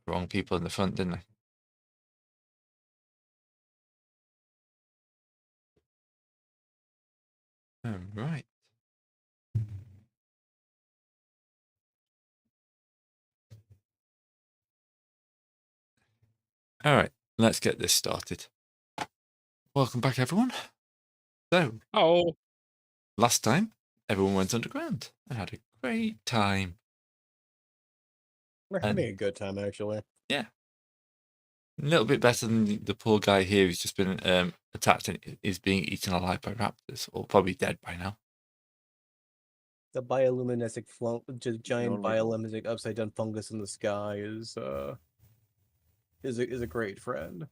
wrong people in the front, didn't I? All right. All right, let's get this started. Welcome back, everyone. So, last time, everyone went underground and had a great time. We're having a good time, actually. Yeah. A little bit better than the poor guy here who's just been attacked and is being eaten alive by raptors, or probably dead by now. The bioluminescent giant only hope. bioluminescent upside down fungus in the sky is a great friend.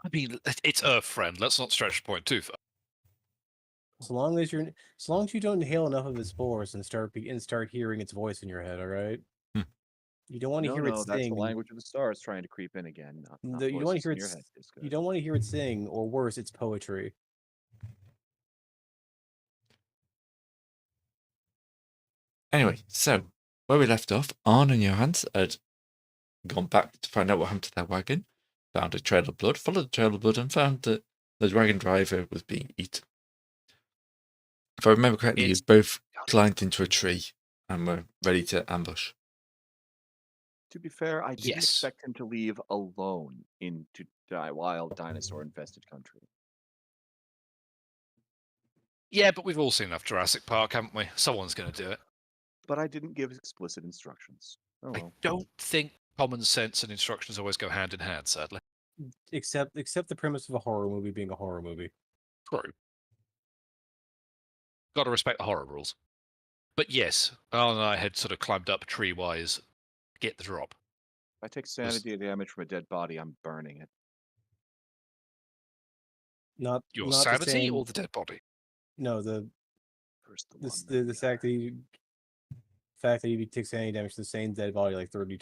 I mean, it's Earth friend. Let's not stretch the point too far. As long as you don't inhale enough of its spores and start hearing its voice in your head, all right? You don't want to hear it that's sing. the language of the stars trying to creep in again. Not You don't want to hear in your it. head, Disco. You don't want to hear it sing, or worse, it's poetry. Anyway, so where we left off, Arn and Johannes had gone back to find out what happened to their wagon, found a trail of blood, followed the trail of blood, and found that the wagon driver was being eaten. If I remember correctly, you both climbed into a tree and were ready to ambush. To be fair, I didn't expect him to leave alone into wild dinosaur-infested country. Yeah, but we've all seen enough Jurassic Park, haven't we? Someone's going to do it. But I didn't give explicit instructions. Oh well. I don't think common sense and instructions always go hand in hand, sadly. Except the premise of a horror movie being a horror movie. True. Got to respect the horror rules. But yes, Alan and I had sort of climbed up tree-wise to get the drop. If I take sanity damage from a dead body, I'm burning it. Not Your not sanity or the dead body? No, the fact that you take sanity damage to the same dead body like 3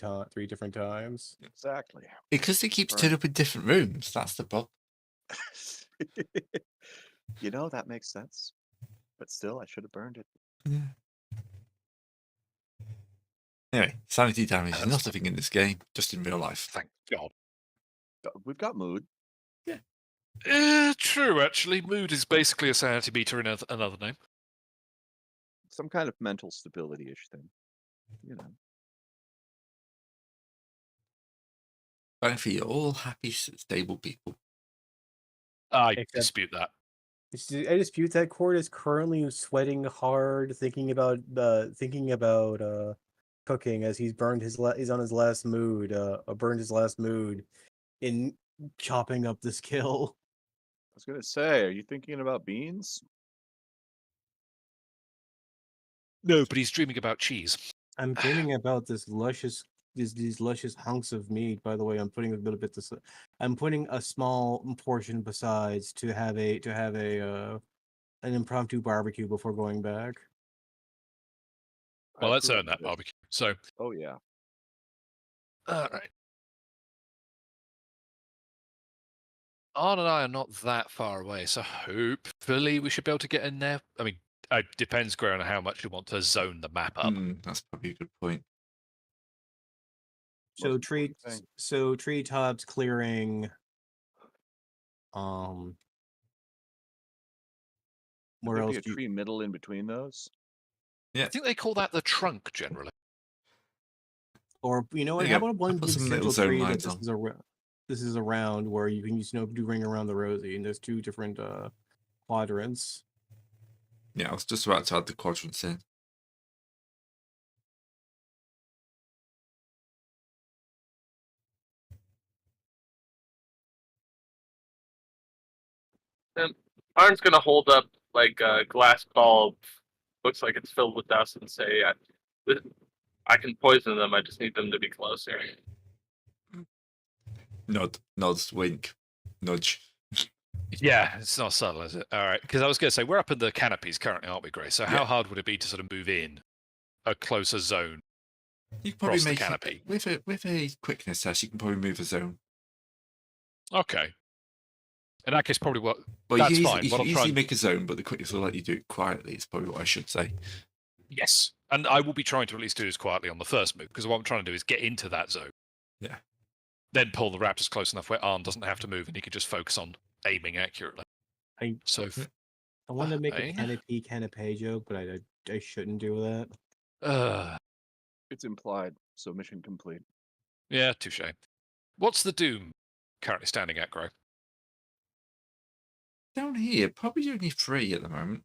different times. Exactly. Because it keeps turning up in different rooms. That's the problem. That makes sense. But still, I should have burned it. Yeah. Anyway, sanity damage is not a thing in this game, just in real life. Thank God. We've got mood. Yeah. True, actually. Mood is basically a sanity meter in another name. Some kind of mental stability-ish thing. Frankly, you're all happy, stable people. I dispute that. I dispute that. Cord is currently sweating hard, thinking about cooking as he's burned he's on his last mood. Burned his last mood in chopping up this kill. I was gonna say, are you thinking about beans? No, but he's dreaming about cheese. I'm dreaming about this luscious these luscious hunks of meat. By the way, I'm putting I'm putting a small portion besides to have an impromptu barbecue before going back. Well, let's earn that barbecue. So. Oh yeah. All right. Arn and I are not that far away, so hopefully we should be able to get in there. I mean, it depends, Graham, on how much you want to zone the map up. That's probably a good point. So treetops clearing. Where else? Be a tree middle in between those. Yeah, I think they call that the trunk generally. Or how about one big central tree that this is around where you can do ring around the rosy, and there's 2 different quadrants. Yeah, I was just about to add the quadrants in. Arn's gonna hold up like a glass bulb, looks like it's filled with dust, and say, "I can poison them. I just need them to be closer." Nod, wink, nudge. Yeah, it's not subtle, is it? All right, because I was going to say we're up in the canopies currently, aren't we, Grace? So how hard would it be to sort of move in a closer zone? You can probably make the canopy with a quickness test. You can probably move a zone. Okay. In that case, probably well, that's fine. You can easily make a zone, but the quickness will let you do it quietly. Is probably what I should say. Yes, and I will be trying to at least do this quietly on the first move, because what I'm trying to do is get into that zone. Yeah. Then pull the raptors close enough where Arn doesn't have to move, and he can just focus on aiming accurately. I want to make a canopy joke, but I shouldn't do that. It's implied, so mission complete. Yeah, touche. What's the Doom currently standing at, Gro? Down here, probably only 3 at the moment.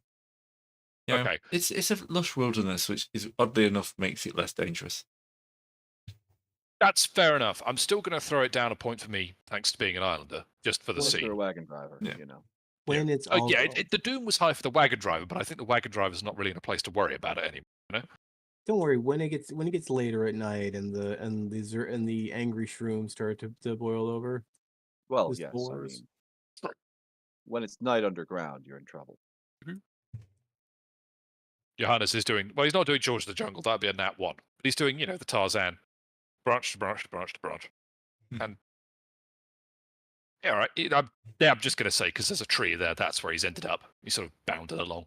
You know, Okay. It's a lush wilderness, which is oddly enough makes it less dangerous. That's fair enough. I'm still going to throw it down a point for me, thanks to being an islander, just for the Plus, they're a scene. wagon driver, Yeah. you know. When Yeah. it's also, the Doom was high for the wagon driver, but I think the wagon driver's not really in a place to worry about it anymore. You know? don't worry, when it gets later at night and the angry shrooms start to boil over. Well, the yes, spores. I mean, when it's night underground, you're in trouble. Johannes is doing, well, he's not doing George of the Jungle, that'd be a nat 1. But he's doing, the Tarzan. Branch to branch to branch to branch. And, yeah, all right. I'm just going to say, because there's a tree there, that's where he's ended up. He's sort of bounded along.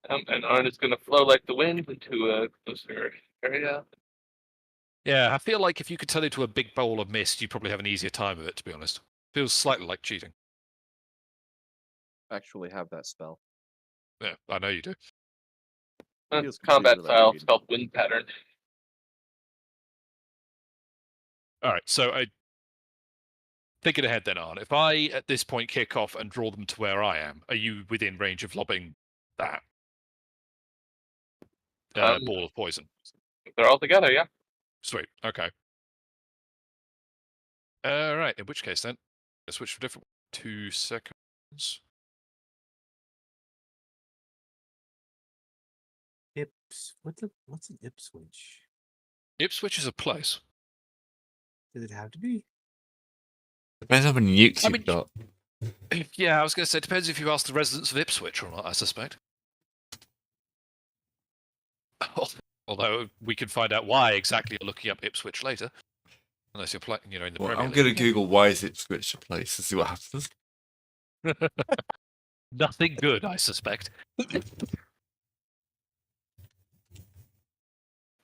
And Arn is going to flow like the wind into a closer area. Yeah, I feel like if you could turn into a big bowl of mist, you'd probably have an easier time of it, to be honest. Feels slightly like cheating. Actually have that spell. Yeah, I know you do. Feels Combat completely style, like it's called wind pattern. All right, so thinking ahead then, Arn. If I, at this point, kick off and draw them to where I am, are you within range of lobbing that ball of poison? They're all together, yeah. Sweet, okay. All right, in which case then, let's switch to a different 2 seconds. What's an Ipswich? Ipswich is a place. Does it have to be? Depends how many nukes I you've mean, got. Yeah, I was going to say, it depends if you ask the residents of Ipswich or not, I suspect. Although we can find out why exactly you're looking up Ipswich later. Unless you're playing, in the Well, Premier I'm League. going to Google why is Ipswich a place and see what happens. Nothing good, I suspect.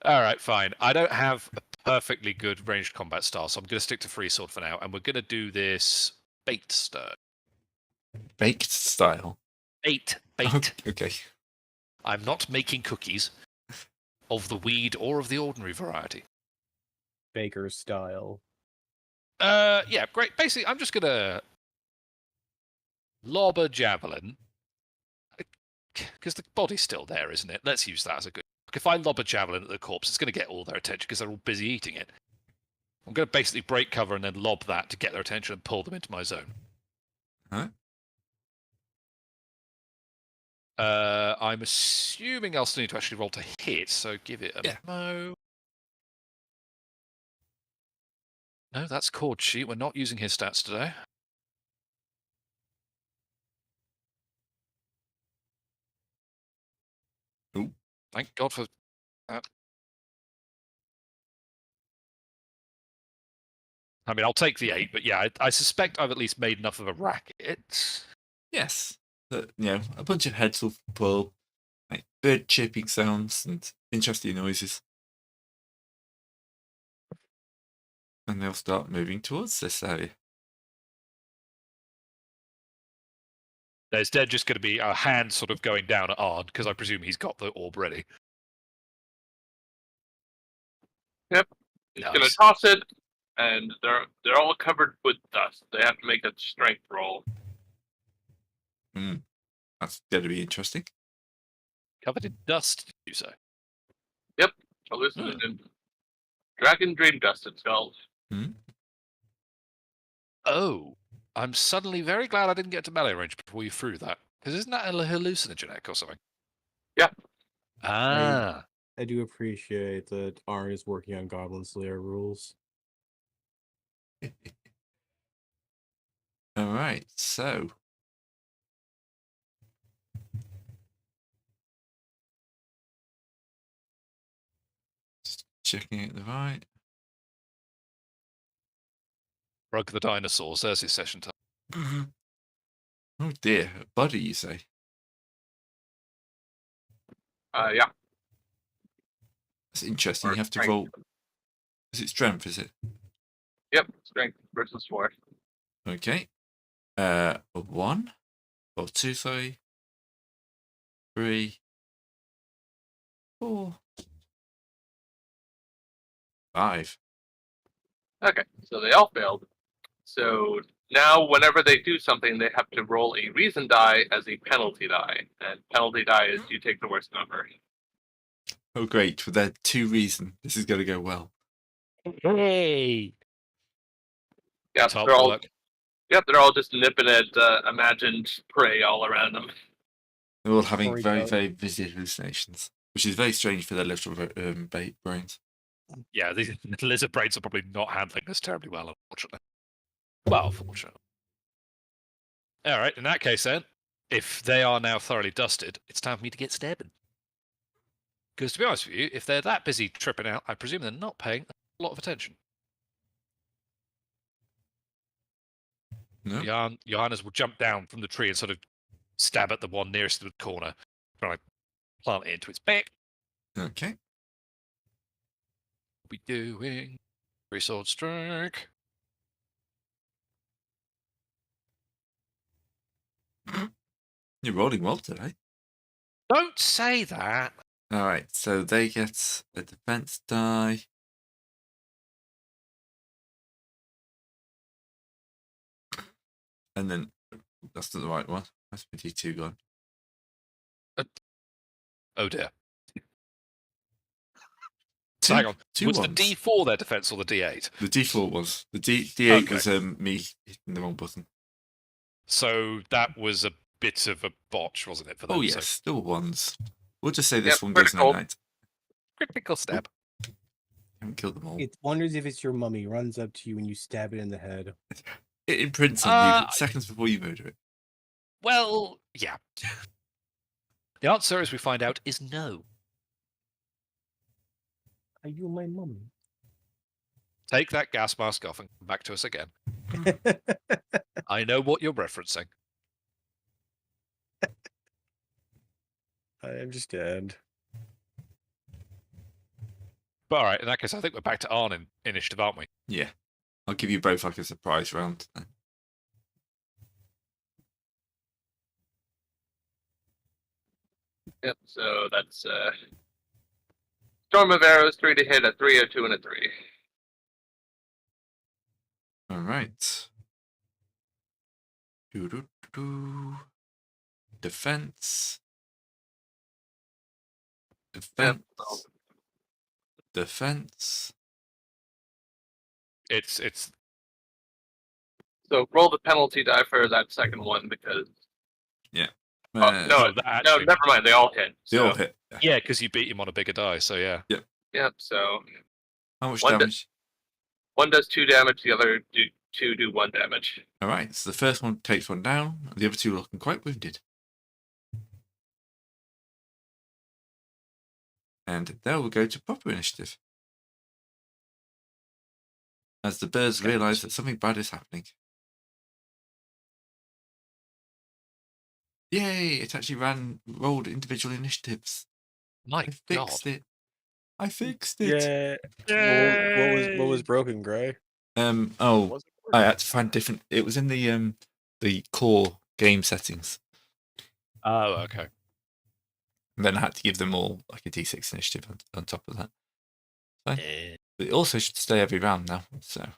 All right, fine. I don't have a perfectly good ranged combat style, so I'm going to stick to free sword for now, and we're going to do this bait stir. Baked style. Bait. Okay. I'm not making cookies of the weed or of the ordinary variety. Baker style. Yeah, great. Basically, I'm just going to lob a javelin, because the body's still there, isn't it? Let's use that as a good... If I lob a javelin at the corpse, it's going to get all their attention because they're all busy eating it. I'm going to basically break cover and then lob that to get their attention and pull them into my zone. Huh? I'm assuming I'll still need to actually roll to hit, so give it a mo. No, that's chord sheet. We're not using his stats today. Ooh. Thank God for that. I mean, I'll take the 8, but yeah, I suspect I've at least made enough of a racket. Yes. A bunch of heads will pull, like bird chirping sounds and interesting noises. And they'll start moving towards this area. There's then just going to be a hand sort of going down at Arn, because I presume he's got the orb ready. Yep. He's Nice. going to toss it, and they're all covered with dust. They have to make a strength roll. That's going to be interesting. Covered in dust, did you say? Yep. Hallucinated. Dragon Dream Dust, it's called. Oh, I'm suddenly very glad I didn't get to melee range before you threw that. Because isn't that a hallucinogenic or something? Yeah. Ah. I do appreciate that Arn is working on Goblin Slayer rules. All right, so just checking it the right. Rug the dinosaurs. There's his session time. Oh dear, buddy, you say? Yeah. That's interesting. Or You have to strength. roll. Is it strength? Is it? Yep. Strength versus 4. Okay. 1 or 2, sorry. 3, 4, 5. Okay. So they all failed. So now, whenever they do something, they have to roll a reason die as a penalty die, and penalty die is you take the worst number. Oh, great! For their 2 reason, this is going to go well. Hey! Yep, Top they're all. work. Yep, they're all just nipping at imagined prey all around them. They're all having Freak very, out. very vivid hallucinations, which is very strange for their little brains. Yeah, the lizard brains are probably not handling this terribly well, unfortunately. Well, fortunately. All right, in that case then, if they are now thoroughly dusted, it's time for me to get stabbing. Because to be honest with you, if they're that busy tripping out, I presume they're not paying a lot of attention. No? Johannes will jump down from the tree and sort of stab at the one nearest to the corner, trying to plant it into its back. Okay. What we doing? 3 sword strike. You're rolling well today. Don't say that. All right, so they get a defense die. And then that's not the right one. That's my D2 gone. Oh dear. Two, So hang on. two Was ones. the D4 their defense or the D8? The D4 was. The D8 Okay. was me hitting the wrong button. So that was a bit of a botch, wasn't it, for them? Oh, yes, So still ones. We'll just say this Yep, one goes critical. night-night. critical stab. Haven't killed them all. It wonders if it's your mummy, runs up to you and you stab it in the head. It imprints on you seconds before you murder it. Well, yeah. The answer, as we find out, is no. Are you my mummy? Take that gas mask off and come back to us again. I know what you're referencing. I am just dead. But all right, in that case, I think we're back to Arn in initiative, aren't we? Yeah. I'll give you both like a surprise round. Yep, so that's Storm of Arrows, 3 to hit, a 3, a 2, and a 3. All right. Defense. Defense. Yep. Defense. It's So roll the penalty die for that second one because. Yeah. No, that actually- never mind. They all hit. They all hit. yeah, because you beat him on a bigger die, so yeah. Yep. So How much One damage? one does 2 damage. The other two do 1 damage. All right. So the first one takes one down. The other 2 are looking quite wounded. And there we'll go to proper initiative. As the birds realise that something bad is happening. Yay! It actually rolled individual initiatives. My I God. fixed it. I fixed it. Yeah. What was broken, Gray? Oh, Was it I had to find different. It was in the core game settings. Oh, okay. And then I had to give them all like a D6 initiative on top of that. Fine. Eh, But it also should stay every round now. So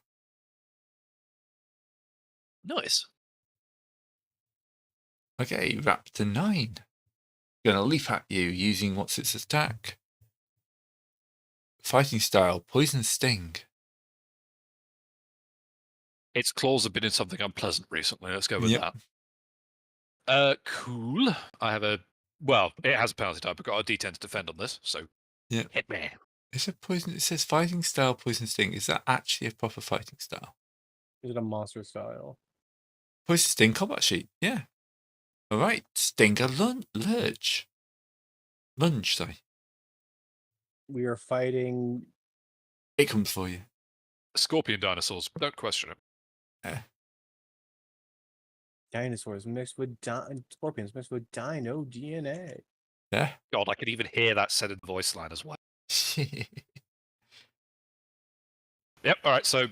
nice. okay, Raptor 9. Gonna leap at you using what's its attack? Fighting style, poison sting. Its claws have been in something unpleasant recently. Let's go with Yep. that. Cool. I have it has a penalty type. I've got a D10 to defend on this, so Yeah. hit me. It's a poison. It says fighting style, poison sting. Is that actually a proper fighting style? Is it a monster style? Poison sting combat sheet. Yeah. All right. Stinger lurch. Lunge. Sorry. We are fighting. It comes for you. Scorpion dinosaurs. Don't question it. Dinosaurs mixed with scorpions mixed with dino DNA. Yeah. God, I could even hear that said in the voice line as well. Yep. All right. So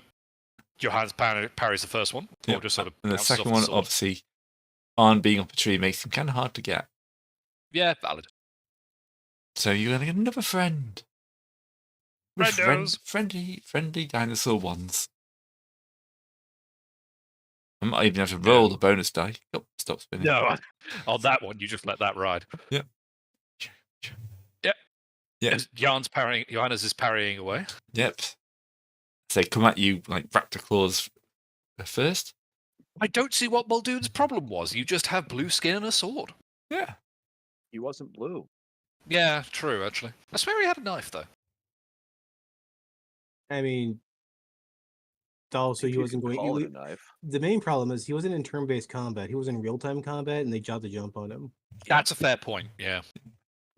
Johannes parries the first one, or Yep. just sort of And the bounces second off one, the sword. obviously, Arn being up a tree makes him kind of hard to get. Yeah, valid. So you're going to get another friend. With Friendos. friendly dinosaur ones. I might even have to roll the bonus die. Oh, stop spinning. No, on that one, you just let that ride. Yep. Yep. Yeah. Johannes is parrying away. Yep. So they come at you like raptor claws first. I don't see what Muldoon's problem was. You just have blue skin and a sword. Yeah. He wasn't blue. Yeah, true, actually. I swear he had a knife, though. I mean, also If he you wasn't could going. call it a knife. The main problem is he wasn't in turn-based combat. He was in real-time combat, and they dropped the jump on him. That's a fair point, yeah.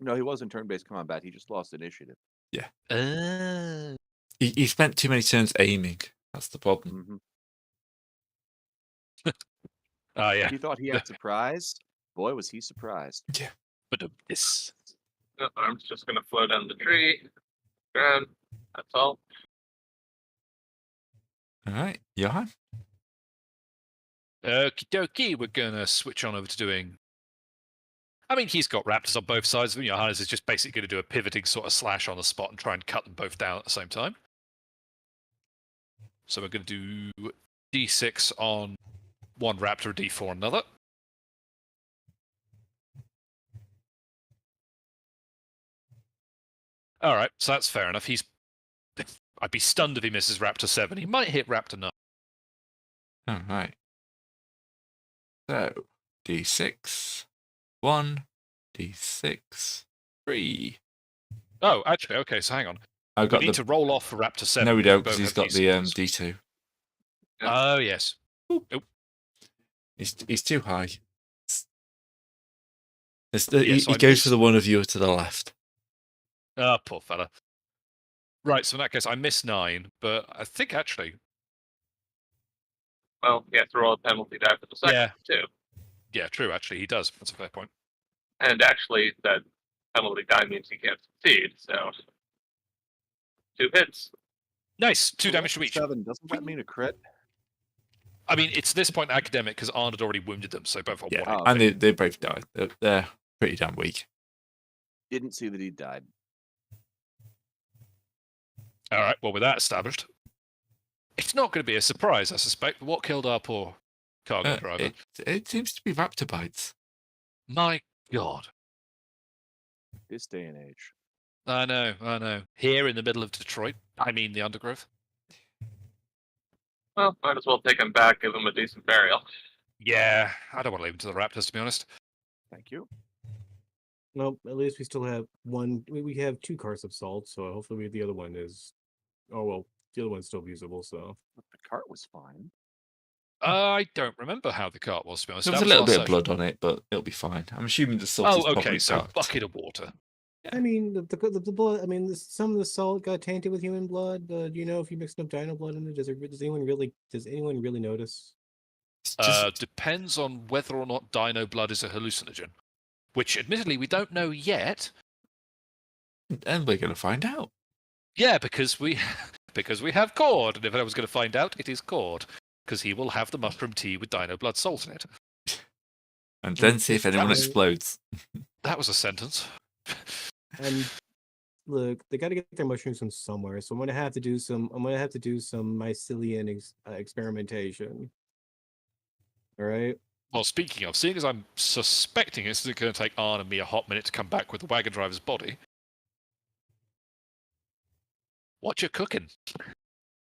No, he wasn't turn-based combat. He just lost initiative. Yeah. Uh... He spent too many turns aiming. That's the problem. Mm-hmm. Oh, yeah. He thought he had surprise. Boy, was he surprised. Yeah. But this. The arm's just gonna flow down the tree. Ground. That's all. All right, Johan. Okie dokie, we're going to switch on over to doing... I mean, he's got raptors on both sides of him. Johannes is just basically going to do a pivoting sort of slash on the spot and try and cut them both down at the same time. So we're going to do D6 on one raptor, D4 on another. All right, so that's fair enough. I'd be stunned if he misses Raptor 7. He might hit Raptor 9. All right. So, D6, 1, D6, 3. Oh, actually, okay, so hang on. I've got We need to roll off for Raptor 7. No, we don't, because both he's have got the D6s. D2. Oh, yes. Nope. He's too high. So he goes for the one of you to the left. Oh, poor fella. Right, so in that case, I missed 9, but I think actually... Well, he has to roll a penalty die for the second, too. Yeah, true, actually, he does. That's a fair point. And actually, that penalty die means he can't succeed, so... 2 hits. Nice, 2 damage to each. 7, doesn't that mean a crit? I mean, it's this point academic because Arn had already wounded them, so both on Yeah, one. and they both died. They're pretty damn weak. Didn't see that he died. All right, well, with that established, it's not going to be a surprise, I suspect. But what killed our poor cargo driver? It seems to be raptor bites. My God. This day and age. I know. Here in the middle of Detroit, I mean the undergrowth. Well, might as well take him back, give him a decent burial. Yeah, I don't want to leave him to the Raptors, to be honest. Thank you. Nope. At least we still have one. We have 2 cars of salt, so hopefully the other one is. Oh well, the other one's still usable. So But the cart was fine. I don't remember how the cart was, to be honest. There was a little bit of blood on it, but it'll be fine. I'm assuming the salt is Oh, okay, probably so packed. bucket of water. I mean the blood. I mean some of the salt got tainted with human blood. Do you know if you mixed up dino blood in it? Does anyone really notice? It's just, Depends on whether or not dino blood is a hallucinogen, which admittedly we don't know yet. and we're going to find out. Yeah, because we have Cord, and if I was going to find out, it is Cord, because he will have the mushroom tea with dino blood salt in it. And then see if anyone explodes. That was a sentence. And look, they got to get their mushrooms from somewhere. So I'm gonna have to do some mycelium experimentation. All right. Well, speaking of, seeing as I'm suspecting it's going to take Arn and me a hot minute to come back with the wagon driver's body, what you cooking?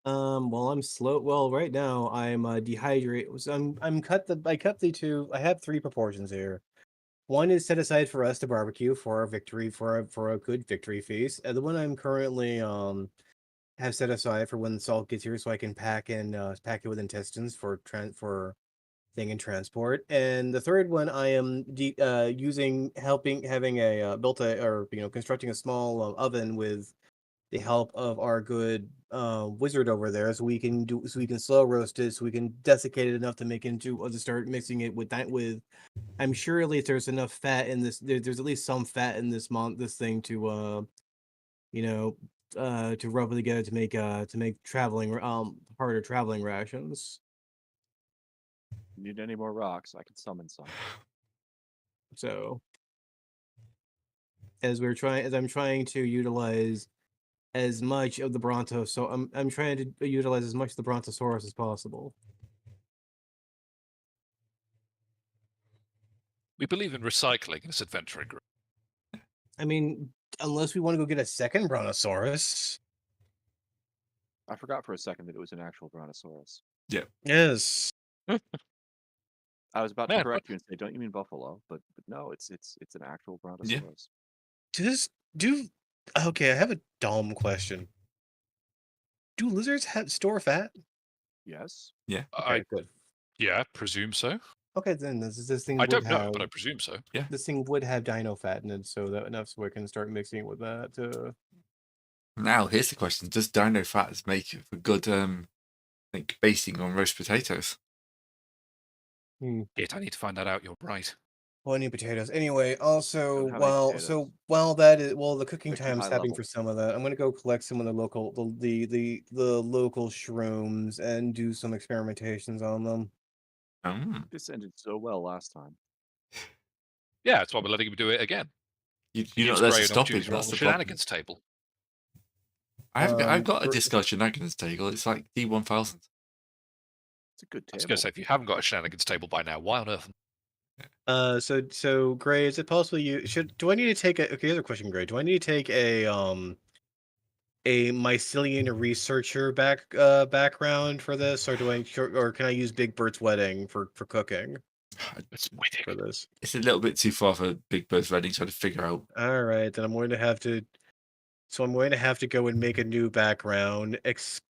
Well, I'm slow. Well, right now I'm dehydrated. So I cut the 2. I have 3 proportions here. One is set aside for us to barbecue for our victory for a good victory feast. And the one I'm currently have set aside for when the salt gets here, so I can pack it with intestines for thing and transport. And the third one I am constructing a small oven with of our good wizard over there, so we can slow roast it, so we can desiccate it enough to make into to start mixing it with I'm sure at least there's enough fat in this. There's at least some fat in this thing to to rub it together to make traveling harder traveling rations. Need any more rocks? I can summon some. So as I'm trying to utilize as much of the Bronto, so I'm trying to utilize as much of the Brontosaurus as possible. We believe in recycling in this adventuring group. I mean, unless we want to go get a second Brontosaurus. I forgot for a second that it was an actual Brontosaurus. Yes. I was about Man, to correct you and say, "Don't you mean buffalo?" But no, it's an actual Brontosaurus. Okay, I have a dumb question. Do lizards store fat? Yes. Yeah. Okay, good. Yeah, presume so. Okay, then this thing I would don't know, have, but I presume so. Yeah. this thing would have dino fat in it, so that enough so we can start mixing it with that. Now here's the question: does dino fats make for good like basting on roast potatoes? Yet I need to find that out. You're right. Well, I need potatoes. Anyway, also, Don't have any potatoes. while the cooking They're too time's high happening level. for some of that, I'm gonna go collect some of the local shrooms and do some experimentations on them. This ended so well last time. Yeah, that's why we're letting him do it again. You're Gives not there Gray to an stop opportunity it. to roll That's the the problem. shenanigans table. I've got a for- discard shenanigans table. It's like D1000. It's a good I was table. going to say, if you haven't got a shenanigans table by now, why on earth? So Gray, is it possible do I need to take okay, here's a question, Gray. Do I need to take a mycelium researcher background for this, or can I use Big Bird's wedding for cooking It's for this? It's a little bit too far for Big Bird's wedding, trying to figure out. All right, then I'm going to have to. So I'm going to have to go and make a new background. Let's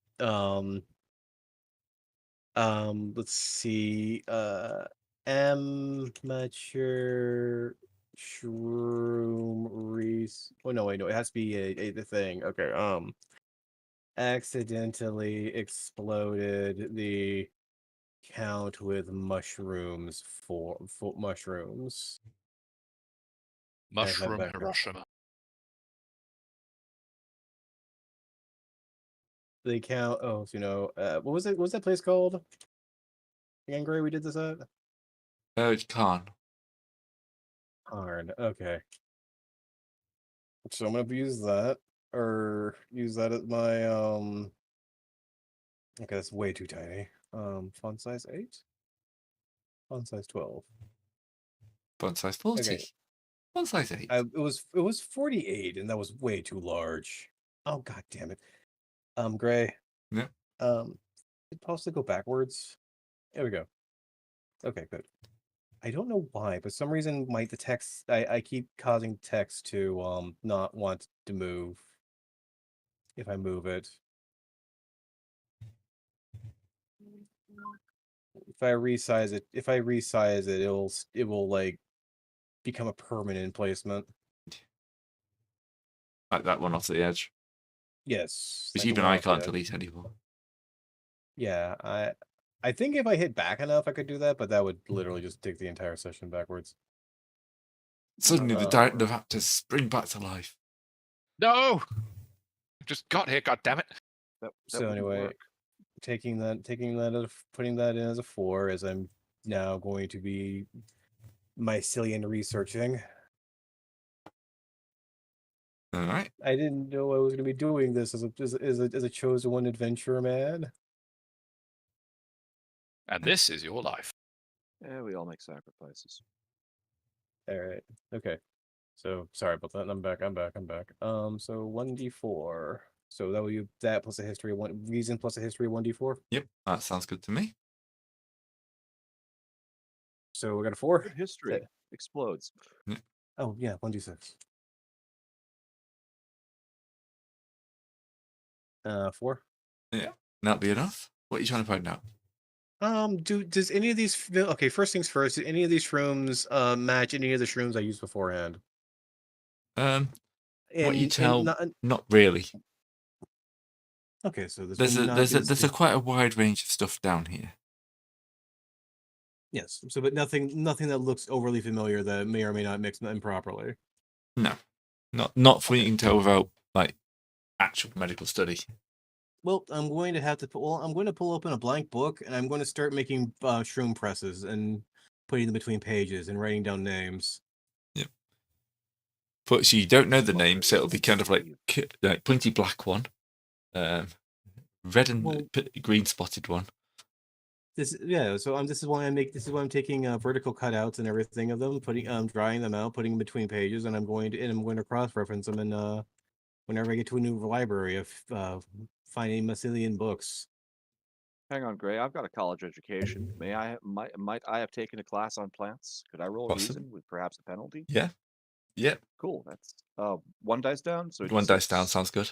see. Amateur shroom Oh no, wait, no, it has to be the thing. Okay. Accidentally exploded the count with mushrooms for mushrooms. Mushroom back up. Hiroshima. The count. Oh, what was it? What was that place called? Again, Gray, we did this at. Oh, it can't. Hard. Okay. So I'm gonna use that, or use that as my Okay, that's way too tiny. Font size 8. Font size 12. Font size 40. Okay. Font size 8. It was 48, and that was way too large. Oh god damn it. Gray. Yeah. It possibly go backwards. There we go. Okay, good. I don't know why, but some reason the text I keep causing text to not want to move if I move it. If I resize it, it will like become a permanent placement. Like that one off the edge. Yes. Which like the even one I off the can't edge. delete anymore. Yeah, I think if I hit back enough I could do that, but that would literally just take the entire session backwards. Suddenly the raptors spring back to life. No! I just got here, god damn it. That So anyway, work. putting that in as a 4, as I'm now going to be mycelium researching. All right. I didn't know I was going to be doing this as a chosen one adventurer, man. And this is your life. Yeah, we all make sacrifices. All right. Okay. So sorry about that. I'm back. So 1d4. So that will be that plus a history of 1 reason plus a history of 1d4. Yep, that sounds good to me. So we got a 4. Good history explodes. Oh yeah, 1d6. 4. Yeah, that'll be enough. What are you trying to find out? Does any of these okay? First things first. Do any of these shrooms match any of the shrooms I used beforehand? What you tell? Not Not really. Okay, so this There's will a not there's a quite a wide range of stuff down here. yes. So, but nothing that looks overly familiar that may or may not mix improperly. No, not for you Okay. can tell without like actual medical study. Well, I'm going to have to. Well, I'm going to pull open a blank book and I'm going to start making shroom presses and putting them between pages and writing down names. Yep. But so you don't know the Well, name, so it'll be kind of like pointy black one, red and green spotted one. So this is why I'm taking vertical cutouts and everything of them, drying them out, putting them between pages, and I'm going to cross reference them and whenever I get to a new library of finding Massilian books. Hang on, Gray. I've got a college education. Might I have taken a class on plants? Could I roll a Possible. reason with perhaps a penalty? Yeah. Yep. Cool. That's 1 dice down. So One dice D6. down sounds good.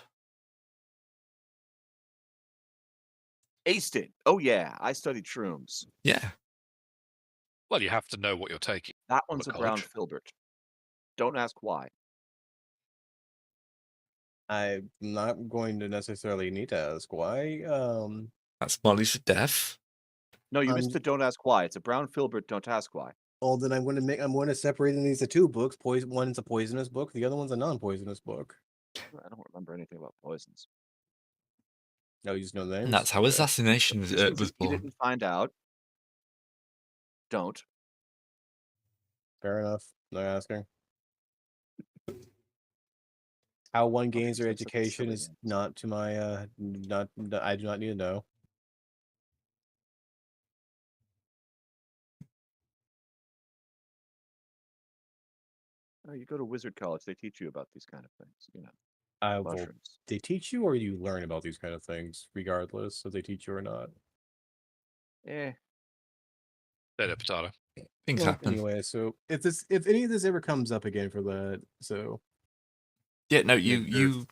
Aced it. Oh yeah, I studied shrooms. Yeah. Well, you have to know what you're taking. That one's a What brown college? filbert. Don't ask why. I'm not going to necessarily need to ask why. That's Molly's for death. No, you missed the don't ask why. It's a brown filbert. Don't ask why. Well, then I'm going to separate these into two books. One's a poisonous book. The other one's a non-poisonous book. I don't remember anything about poisons. No, you just know the names. And that's how assassination was You born. didn't find out. Don't. Fair enough. Not asking. How one gains their so it's like a education silly is name. not to my not. I do not need to know. No, you go to wizard college. They teach you about these kind of things. You know, Well, mushrooms. they teach you, or you learn about these kind of things, regardless if they teach you or not. Eh. Potato, potato. Things happen. Anyway, so if any of this ever comes up again for that, so Yeah, no, Make sure- you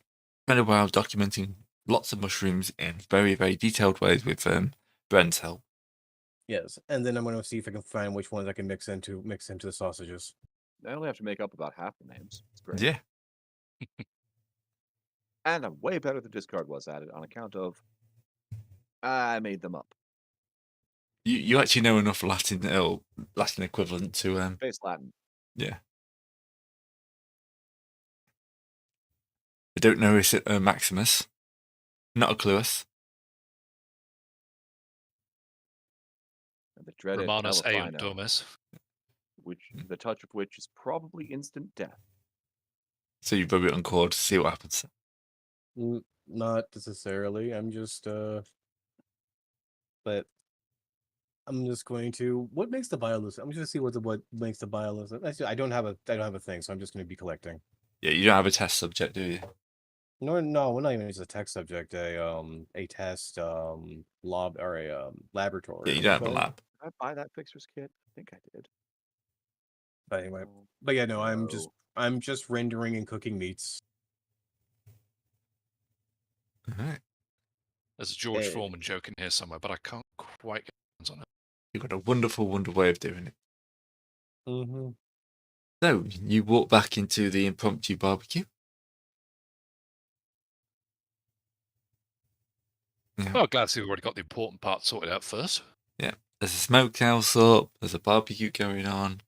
spent a while documenting lots of mushrooms in very, very detailed ways with Bren's help. yes, and then I'm going to see if I can find which ones I can mix into the sausages. I only have to make up about half the names. It's great. Yeah. And I'm way better than discard was at it on account of I made them up. You actually know enough Latin equivalent to Base Latin. yeah. I don't know is it Maximus, not a Cluus. And the dreaded Romanus Elefino, Eodomus. the touch of which is probably instant death. So you rub it on cord to see what happens. Not necessarily. I'm just but I'm just going to what makes the biolist. I'm just going to see what makes the biolist. Actually, I don't have a thing, so I'm just going to be collecting. Yeah, you don't have a test subject, do you? No, we're not even just a test subject. A test lab or a laboratory. Yeah, you don't have a lab. Did I buy that fixer's kit? I think I did. But anyway, Oh, but yeah, no, no. I'm just rendering and cooking meats. All right. There's a George Hey. Foreman joke in here somewhere, but I can't quite get my hands on it. You've got a wonderful way of doing it. Mm-hmm. So you walk back into the impromptu barbecue. Yeah. Well, glad to see we've already got the important part sorted out first. Yeah. There's a smokehouse up. There's a barbecue going on.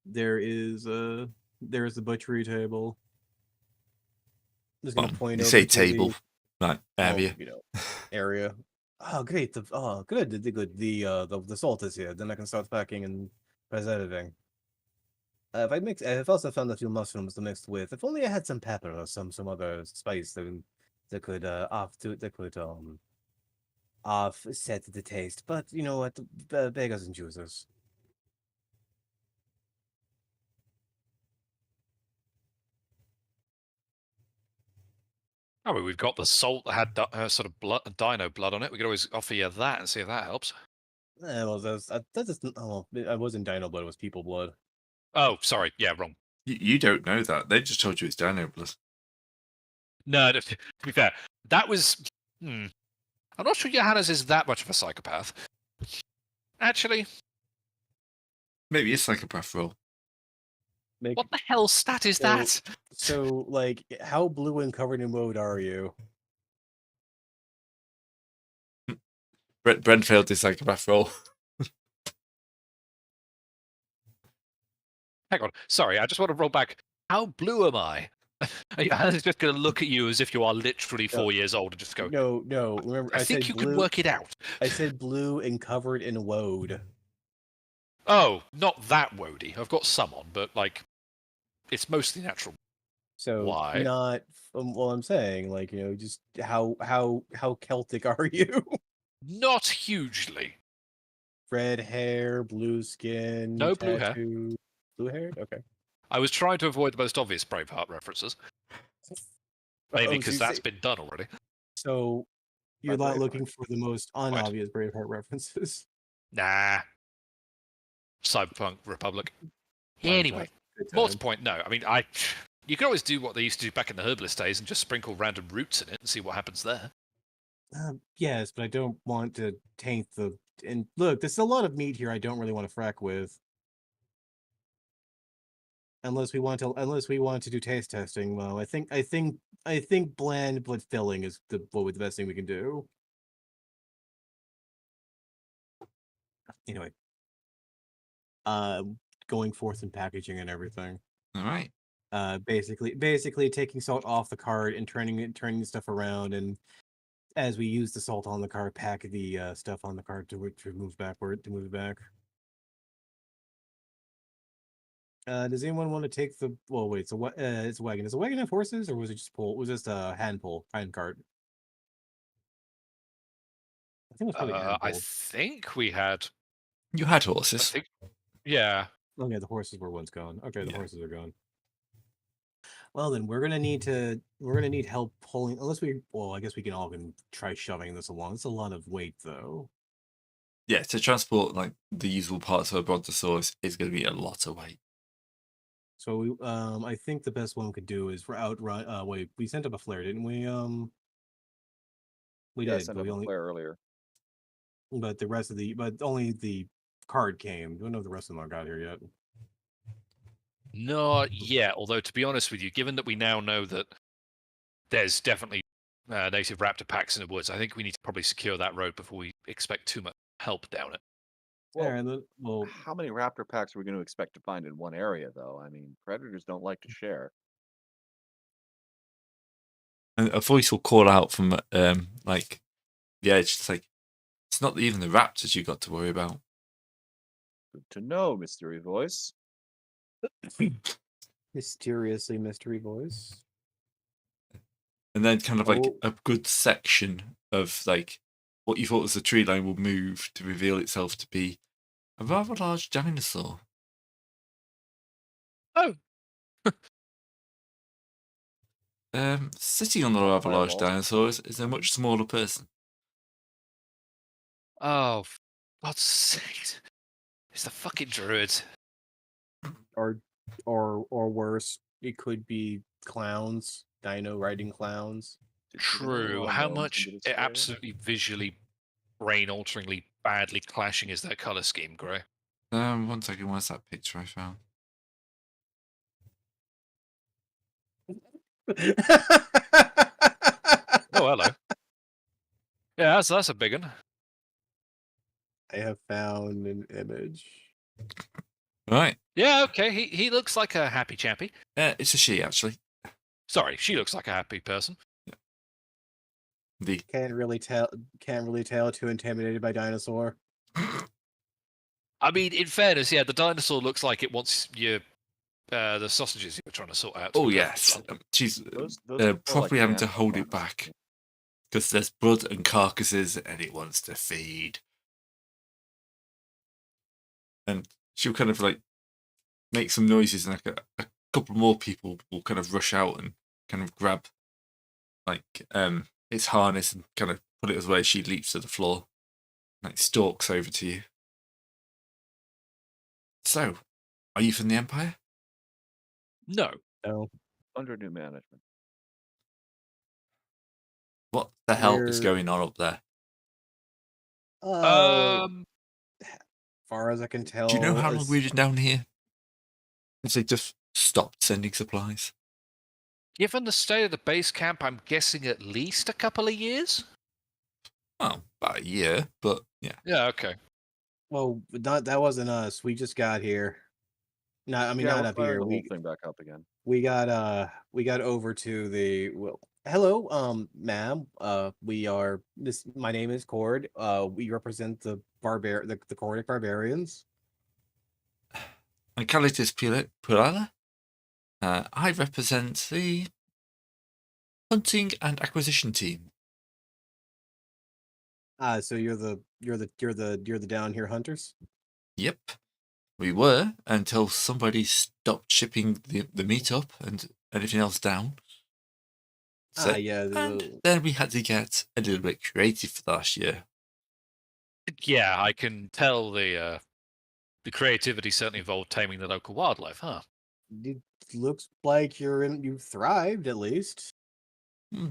There is a butchery table. Just gonna point You over say to table, right? Area. Area. Oh, great! Good. Good. The salt is here. Then I can start packing and preserving. I've also found a few mushrooms to mix with. If only I had some pepper or some other spice that could offset the taste. But you know what? Beggars and choosers. Oh, well, we've got the salt that had sort of dino blood on it. We could always offer you that and see if that helps. Well, I wasn't dino blood. It was people blood. Oh, sorry. Yeah, wrong. You don't know that. They just told you it's dino blood. No, to be fair, that was... I'm not sure Johannes is that much of a psychopath. Actually... Maybe it's like a breath roll. What the hell stat is that? So, like, how blue and covered in woad are you? Brent failed his psychopath roll. Hang on. Sorry, I just want to roll back. How blue am I? I was just going to look at you as if you are literally 4 years old and just go, No. Remember, I think said you blue. can work it out. I said blue and covered in woad. Oh, not that woady. I've got some on, but like, it's mostly natural. So Why? not. Well, I'm saying like just how Celtic are you? Not hugely. Red hair, blue skin, No blue hair. tattoo, blue haired. Okay. I was trying to avoid the most obvious Braveheart references. Mainly Oh, so because you that's say- been done already. So you're By not Braveheart. looking for the most unobvious Braveheart references. Nah. Cyberpunk Republic. Fun Anyway, time. Good more to time. the point, no. I mean, you can always do what they used to do back in the herbalist days and just sprinkle random roots in it and see what happens there. Yes, but I don't want to taint the. And look, there's a lot of meat here. I don't really want to frack with. Unless we want to do taste testing. Well, I think bland but filling is the best thing we can do. Anyway, going forth and packaging and everything. All right. Basically taking salt off the cart and turning stuff around, and as we use the salt on the cart, pack the stuff on the cart to move it back. Does anyone want to take the? Well, wait. So what? It's a wagon. Does a wagon have horses, or was it just pull? Was this a hand cart? I think it was probably hand I pull. think we had. You had I horses. think, yeah. Oh yeah, the horses were once gone. Okay, the Yeah. horses are gone. Well then, we're gonna need help pulling. Unless we, well, I guess we can try shoving this along. It's a lot of weight though. Yeah, to transport like the usable parts of a brontosaurus is going to be a lot of weight. So we, I think the best one we could do is outrun. Wait, we sent up a flare, didn't we? We Yeah, I did, sent but up we a only. flare earlier. But only the card came. Don't know if the rest of them got here yet. Not yet, although to be honest with you, given that we now know that there's definitely native raptor packs in the woods, I think we need to probably secure that road before we expect too much help down it. Well, how many raptor packs are we going to expect to find in one area, though? I mean, predators don't like to share. And a voice will call out from like the edge. It's like it's not even the raptors you got to worry about. Good to know, mystery voice. Mysteriously mystery voice. And then kind of like Oh. a good section of like what you thought was a tree line will move to reveal itself to be a rather large dinosaur. Oh. Sitting on the rather large Fireballs. dinosaur is a much smaller person. Oh, for God's sake. It's the fucking druids. Or worse, it could be clowns, dino riding clowns. Did you know True. all How gnomes much into this area? absolutely visually brain-alteringly badly clashing is that color scheme, Gray? 1 second, where's that picture I found? Oh, hello. Yeah, that's a big one. I have found an image. Right. Yeah, okay. He looks like a happy chappy. It's a she, actually. Sorry, she looks like a happy person. The Can't really tell. Too intimidated by dinosaur. I mean, in fairness, yeah, the dinosaur looks like it wants your the sausages you were trying to sort out. oh yes, she's Those look more probably like having to ants, hold it honestly. back because there's blood and carcasses, and it wants to feed. And she'll kind of like make some noises, and like a couple more people will kind of rush out and kind of grab like its harness and kind of put it away. She leaps to the floor, like stalks over to you. So, are you from the Empire? No. No. Under new management. What the hell is We're- going on up there? Far as I can tell. Do you know how long as- we've been down here? Has they just stopped sending supplies? Given the state of the base camp, I'm guessing at least a couple of years. Well, about a year, but yeah. Yeah, okay. Well, that wasn't us. We just got here. Not Yeah, not we're up firing here. the whole thing back up again. We got over to the hello, ma'am. We are this my name is Cord. We represent the Cordic Barbarians. And Kalitis Pulala. I represent the hunting and acquisition team. So you're the down here hunters? Yep. We were until somebody stopped shipping the meat up and anything else down. So, Yeah. and then we had to get a little bit creative for last year. Yeah, I can tell the creativity certainly involved taming the local wildlife, huh? It looks like you thrived at least.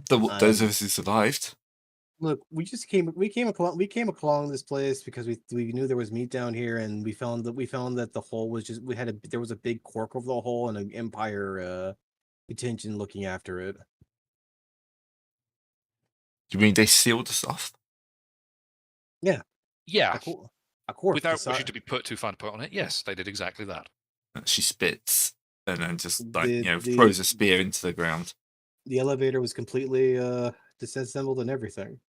Those of us who survived. Look, we came along this place because we knew there was meat down here, and we found that the hole was just there was a big cork over the hole and an Empire detention looking after it. Do you mean they sealed us off? Yeah. Yeah. Of course. Without wishing to be put too fine a point on it, yes, they did exactly that. She spits and then just throws a spear into the ground. The elevator was completely disassembled and everything.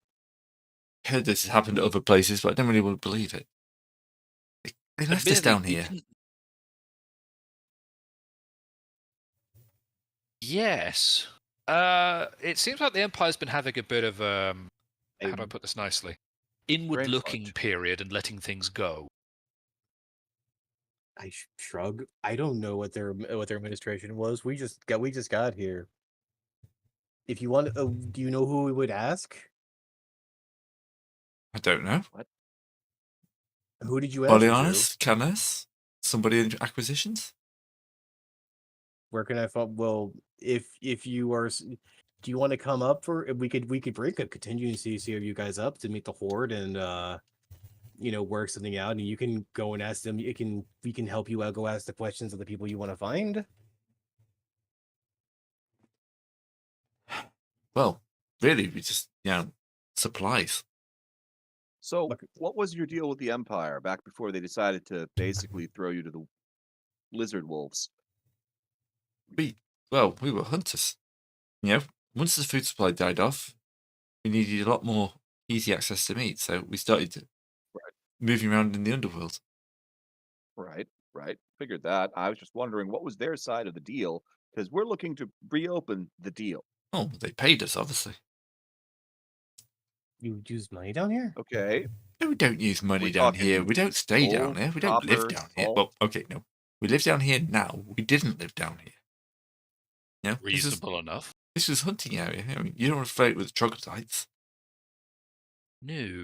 I heard this has happened at other places, but I don't really want to believe it. They left us down here. Yes. It seems like the Empire's been having a bit of how do I put this nicely? Inward-looking period and letting things go. I shrug. I don't know what their administration was. We just got here. If you want, do you know who we would ask? I don't know. What? Who did you ask? Bolianis? Canis? Somebody in acquisitions? Where can I find? Well, if you are, do you want to come up for? We could break a contingency of you guys up to meet the horde and work something out, and you can go and ask them. We can help you out. Go ask the questions of the people you want to find. Well, really, we just supplies. So, what was your deal with the Empire back before they decided to basically throw you to the lizard wolves? We were hunters. Once the food supply died off, we needed a lot more easy access to meat, so we started moving around in the underworld. Right. Figured that. I was just wondering what was their side of the deal, because we're looking to reopen the deal. Oh, they paid us, obviously. You use money down here? Okay. No, we don't use money down here. We don't stay down here. We don't live down here. Well, okay, no. We live down here now. We didn't live down here. Reasonable enough. This was hunting area. You don't float with troglodytes. No.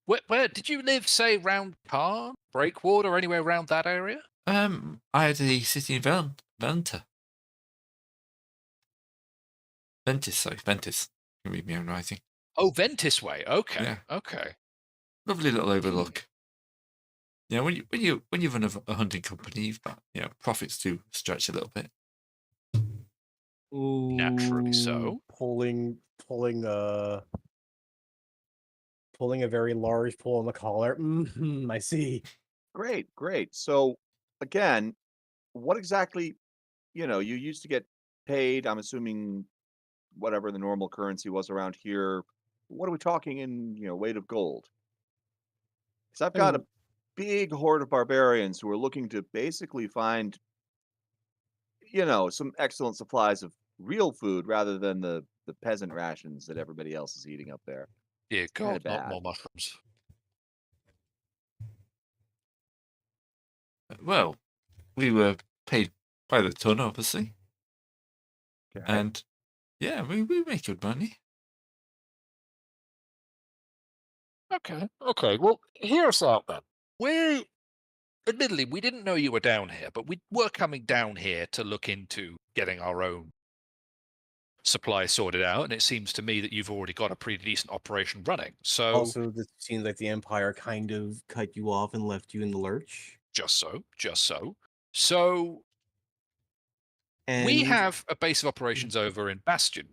Where did you live, say, round Cairn, Breakwater, or anywhere around that area? I had a city in Ventus. Ventus. You can read my own writing. Oh, Ventus way. Okay. Yeah. Okay. Lovely little overlook. When you run a hunting company, you've got profits do stretch a little bit. Naturally so. Pulling a very large pull on the collar. I see. Great. So, again, what exactly, you used to get paid, I'm assuming whatever the normal currency was around here. What are we talking in, weight of gold? Because I've got a big horde of barbarians who are looking to basically find, some excellent supplies of real food rather than the peasant rations that everybody else is eating up there. Yeah, God, not more mushrooms. Well, we were paid by the ton, obviously. Okay. And, we make good money. Okay. Well, hear us out then. Admittedly, we didn't know you were down here, but we were coming down here to look into getting our own supply sorted out, and it seems to me that you've already got a pretty decent operation running. So also, this seems like the Empire kind of cut you off and left you in the lurch. Just so. So and we have a base of operations over in Bastion.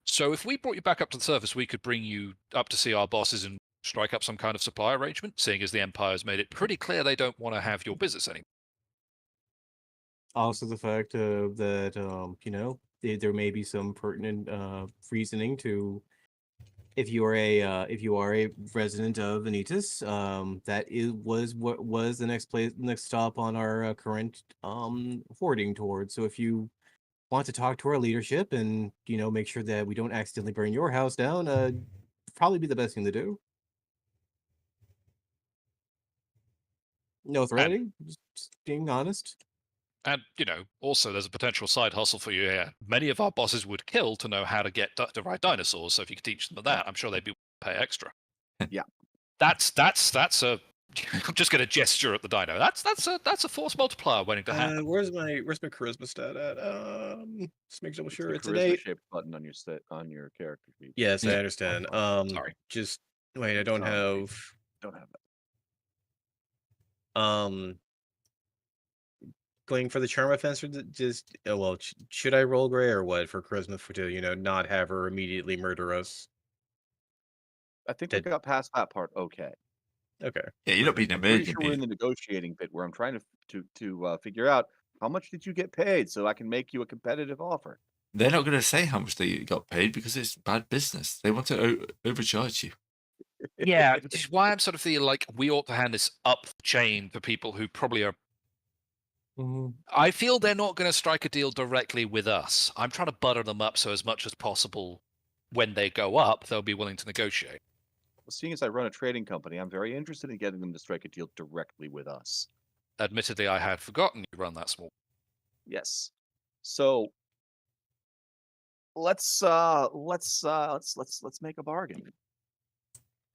So if we brought you back up to the surface, we could bring you up to see our bosses and strike up some kind of supply arrangement, seeing as the Empire's made it pretty clear they don't want to have your business anymore. Also, the fact that there may be some pertinent reasoning to if you are a resident of Vanitas, that was what was the next stop on our current hoarding towards. So if you want to talk to our leadership and make sure that we don't accidentally burn your house down, probably be the best thing to do. No threatening, just being honest. And, also there's a potential side hustle for you here. Many of our bosses would kill to know how to get the right dinosaurs, so if you could teach them that, I'm sure they'd be willing to pay extra. Yeah. That's a... I'm just going to gesture at the dino. That's a force multiplier waiting to happen. Where's my charisma stat at? Just make double It's sure the it's an charisma 8. shaped button on your character sheet. Yes, I Yeah. understand. Sorry. Just wait, I don't Sorry. have. Don't have that. Going for the charm offense, or just should I roll Gray or what for charisma to not have her immediately murder us? I think we Did- got past that part. Okay. Okay. Yeah, you're not being a I'm pretty virgin, sure we're in the negotiating bit where I'm trying to figure out how much did you get paid so I can make you a competitive offer. They're not going to say how much they got paid because it's bad business. They want to overcharge you. Yeah, which is why I'm sort of feeling like we ought to hand this up the chain for people who probably are... I feel they're not going to strike a deal directly with us. I'm trying to butter them up so as much as possible when they go up, they'll be willing to negotiate. Well, seeing as I run a trading company, I'm very interested in getting them to strike a deal directly with us. Admittedly, I had forgotten you run that small. Yes. So let's make a bargain.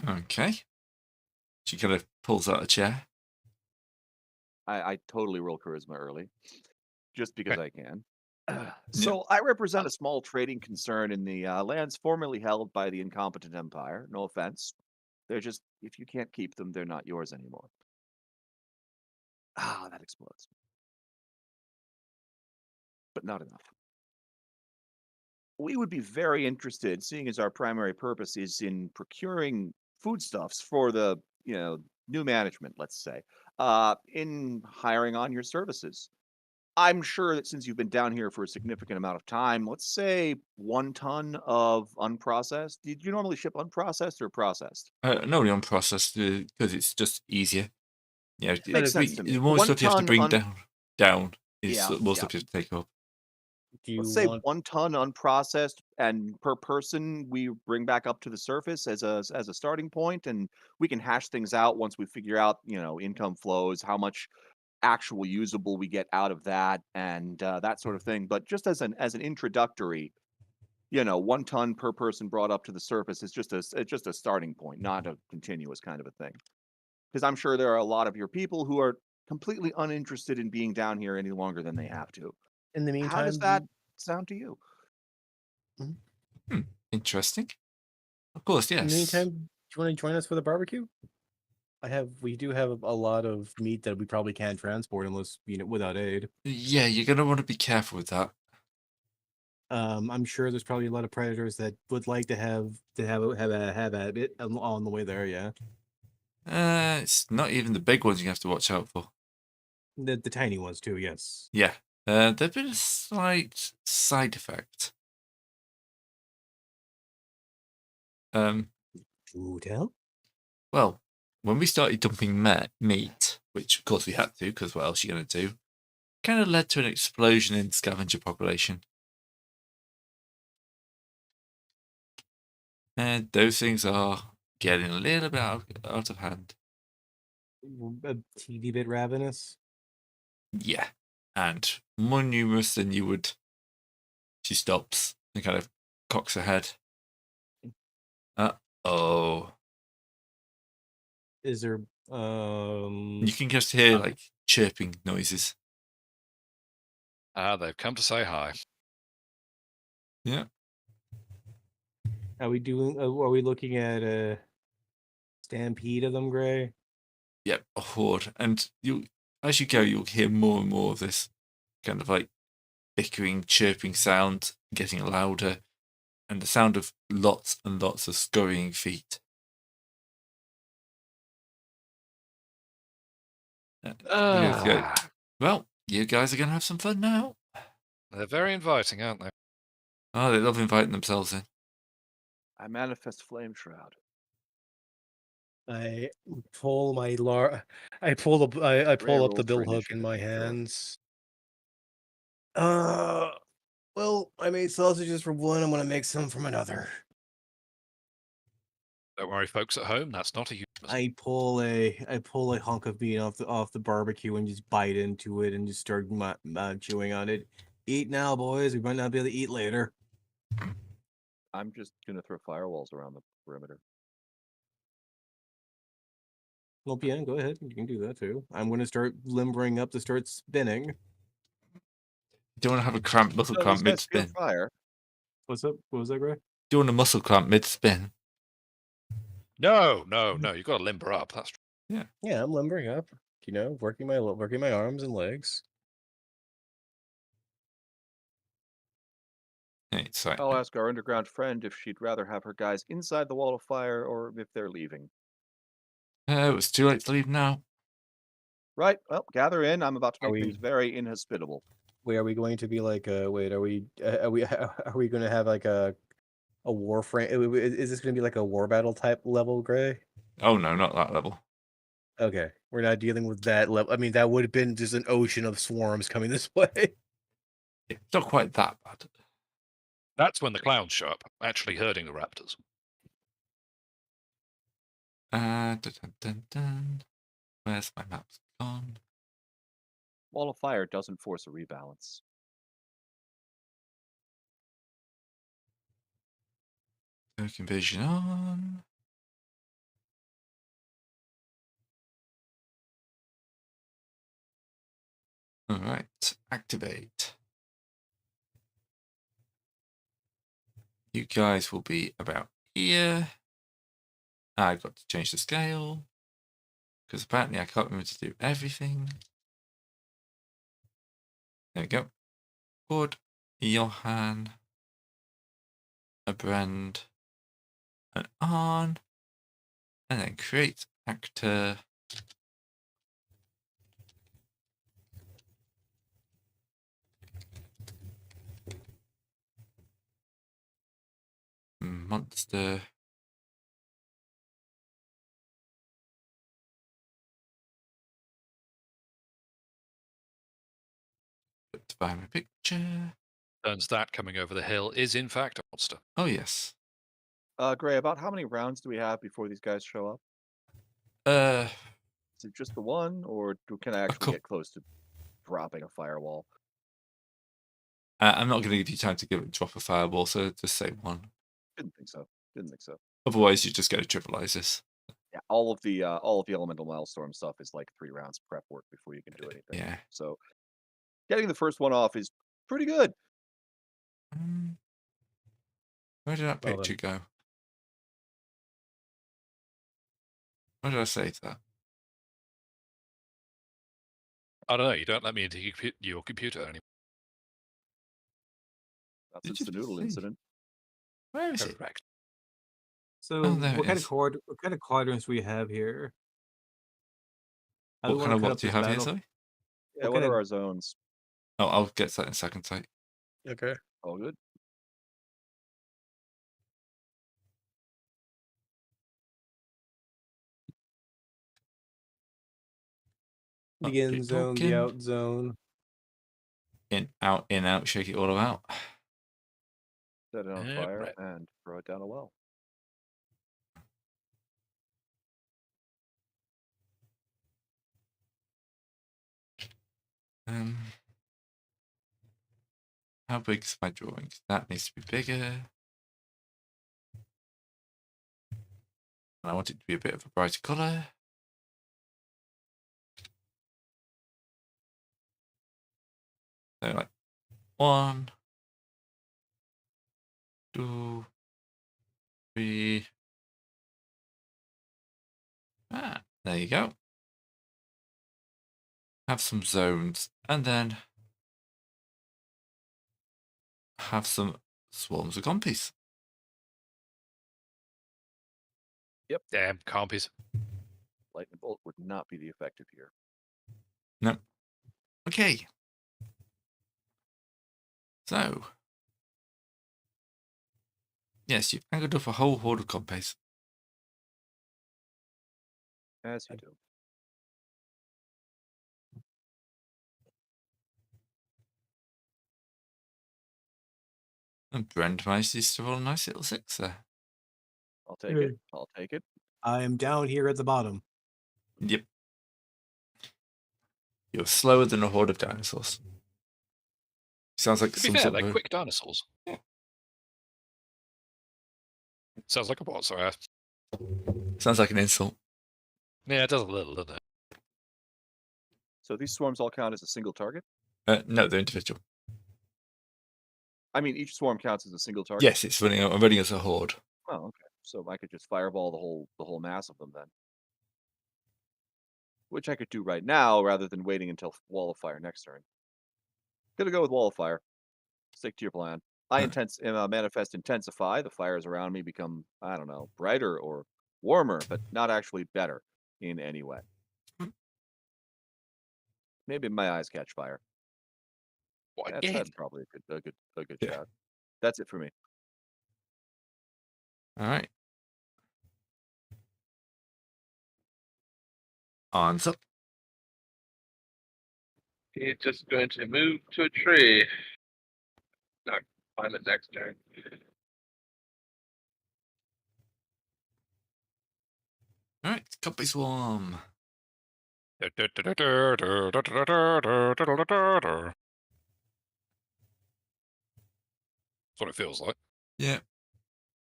Okay. She kind of pulls out a chair. I totally roll charisma early, just because Okay. I can. So I represent a small trading concern in the lands formerly held by the incompetent empire. No offense. They're just, if you can't keep them, they're not yours anymore. Ah, that explodes. But not enough. We would be very interested, seeing as our primary purpose is in procuring foodstuffs for the, new management, let's say, in hiring on your services. I'm sure that since you've been down here for a significant amount of time, let's say 1 ton of unprocessed. Did you normally ship unprocessed or processed? No, unprocessed because it's just easier. Yeah, Makes sense to me. the more 1 stuff you have to ton bring down is Yeah, the more yeah. stuff you have to take up. Do you Let's say want? 1 ton unprocessed, and per person we bring back up to the surface as a starting point, and we can hash things out once we figure out, income flows, how much actual usable we get out of that, and that sort of thing. But just as an introductory, 1 ton per person brought up to the surface is just a starting point, not a continuous kind of a thing. Because I'm sure there are a lot of your people who are completely uninterested in being down here any longer than they have to. In the meantime, How does that sound to you? Interesting. Of course, yes. In the meantime, do you want to join us for the barbecue? We do have a lot of meat that we probably can't transport unless without aid. Yeah, you're going to want to be careful with that. I'm sure there's probably a lot of predators that would like to have at it on the way there. Yeah, It's not even the big ones you have to watch out for. the tiny ones too. Yes. Yeah, there'd been a slight side effect. Do tell. Well, when we started dumping meat, which of course we had to, because what else are you going to do, kind of led to an explosion in scavenger population. And those things are getting a little bit out of hand. A teeny bit ravenous. Yeah, and more numerous than you would. She stops and kind of cocks her head. Oh. Is there You can just hear like chirping noises. They've come to say hi. Yeah. Are we looking at a stampede of them, Gray? Yep, a horde. And as you go, you'll hear more and more of this kind of like bickering, chirping sound getting louder. and the sound of lots and lots of scurrying feet. You guys go, well, you guys are going to have some fun now. They're very inviting, aren't they? Oh, they love inviting themselves in. I manifest flame shroud. I pull my I pull up the rolls for bill hook in initiative, my sure. hands. Well, I made sausages from one. I'm gonna make some from another. Don't worry, folks at home. That's not a huge mistake. I pull a hunk of meat off the barbecue and just bite into it and just start chewing on it. Eat now, boys. We might not be able to eat later. I'm just gonna throw firewalls around the perimeter. Well, yeah, go ahead. You can do that too. I'm going to start limbering up to start spinning. You don't want to have a cramp, muscle So cramp these guys feel mid-spin. fire. What's up? What was that, Gray? You want a muscle cramp mid-spin. No. You've got to limber up. That's true. Yeah, I'm limbering up. You know, working my arms and legs. Hey, sorry. I'll ask our underground friend if she'd rather have her guys inside the wall of fire or if they're leaving. It was too late to leave now. Right. Well, gather in. I'm about to Are make we- things very inhospitable. Wait, are we going to be like wait, are we going to have like a war frame? Is this going to be like a war battle type level, Gray? Oh no, not that level. Okay, we're not dealing with that level. I mean, that would have been just an ocean of swarms coming this way. It's not quite that bad. That's when the clowns show up, actually herding the raptors. Dun, dun, dun, dun. Where's my maps gone? Wall of fire doesn't force a rebalance. Token vision on. All right, activate. You guys will be about here. I've got to change the scale because apparently I can't remember to do everything. There we go. Cord, Johan, a brand, an on, and then create actor. Monster. Put to buy my picture. Turns that coming over the hill is in fact a monster. Oh yes. Gray, about how many rounds do we have before these guys show up? Is it just the one, or can I actually get close to dropping a firewall? I'm not going to give you time to drop a fireball, so just say one. Didn't think so. Otherwise, you just go to trivialize this. Yeah, all of the elemental milestorm stuff is like 3 rounds prep work before you can do anything. Yeah. So getting the first one off is pretty good. Where did that Well picture go? What did I say to that? I don't know. You don't let me into your computer anymore. Not Did since you the noodle see? incident. Where is it? Correct. So, Oh, there what it kind is. of what kind of quadrants we have here? How What we kind wanna of cut what up do you this have here, battle? sorry? Yeah, What what kind are of- our zones? Oh, I'll get to that in a second, sorry. Okay. All good. The in zone, the talking. out zone. In, out, shake it all about. Set it on Yeah, fire right. and throw it down a well. How big is my drawing? That needs to be bigger. And I want it to be a bit of a brighter colour. So like 1, 2, 3. There you go. Have some zones and then have some swarms of compies. Damn, compies. Lightning bolt would not be the effective here. No. Okay. So. Yes, you've angled off a whole horde of compies. As you do. And Brent manages to roll a nice little 6 there. I'll take it. I'll take it. I am down here at the bottom. Yep. You're slower than a horde of dinosaurs. Sounds like To be some fair, sort they're of quick dinosaurs. Yeah. Sounds like a what, sorry. sounds like an insult. Yeah, it does a little, doesn't it? So these swarms all count as a single target? No, they're individual. I mean, each swarm counts as a single target? Yes, it's running as a horde. Oh, okay. So I could just fireball the whole mass of them then. Which I could do right now rather than waiting until Wall of Fire next turn. Gonna go with Wall of Fire. Stick to your plan. I manifest intensify. The fires around me become, I don't know, brighter or warmer, but not actually better in any way. Maybe my eyes catch fire. What, That's again? probably a good Yeah. shot. That's it for me. All right. Arms up. He's just going to move to a tree. Not find it next turn. All right. Compy swarm. That's what it feels like. Yeah.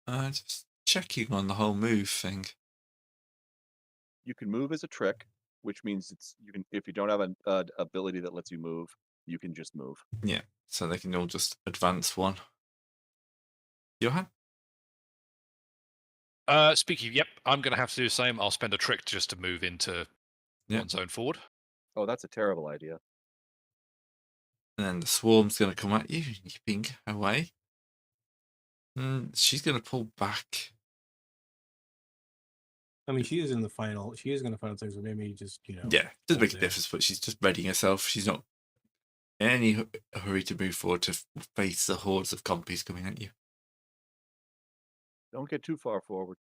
Just checking on the whole move thing. You can move as a trick, which means you can if you don't have an ability that lets you move, you can just move. Yeah. So they can all just advance one. Johan? Speaking of, yep, I'm going to have to do the same. I'll spend a trick just to move into one zone forward. Oh, that's a terrible idea. And then the swarm's going to come at you, yipping away. And she's going to pull back. I mean, she is in the final. She is going to final things, so maybe just Yeah, doesn't make a hold it. difference, but she's just readying herself. She's not in any hurry to move forward to face the hordes of compies coming at you. Don't get too far forward.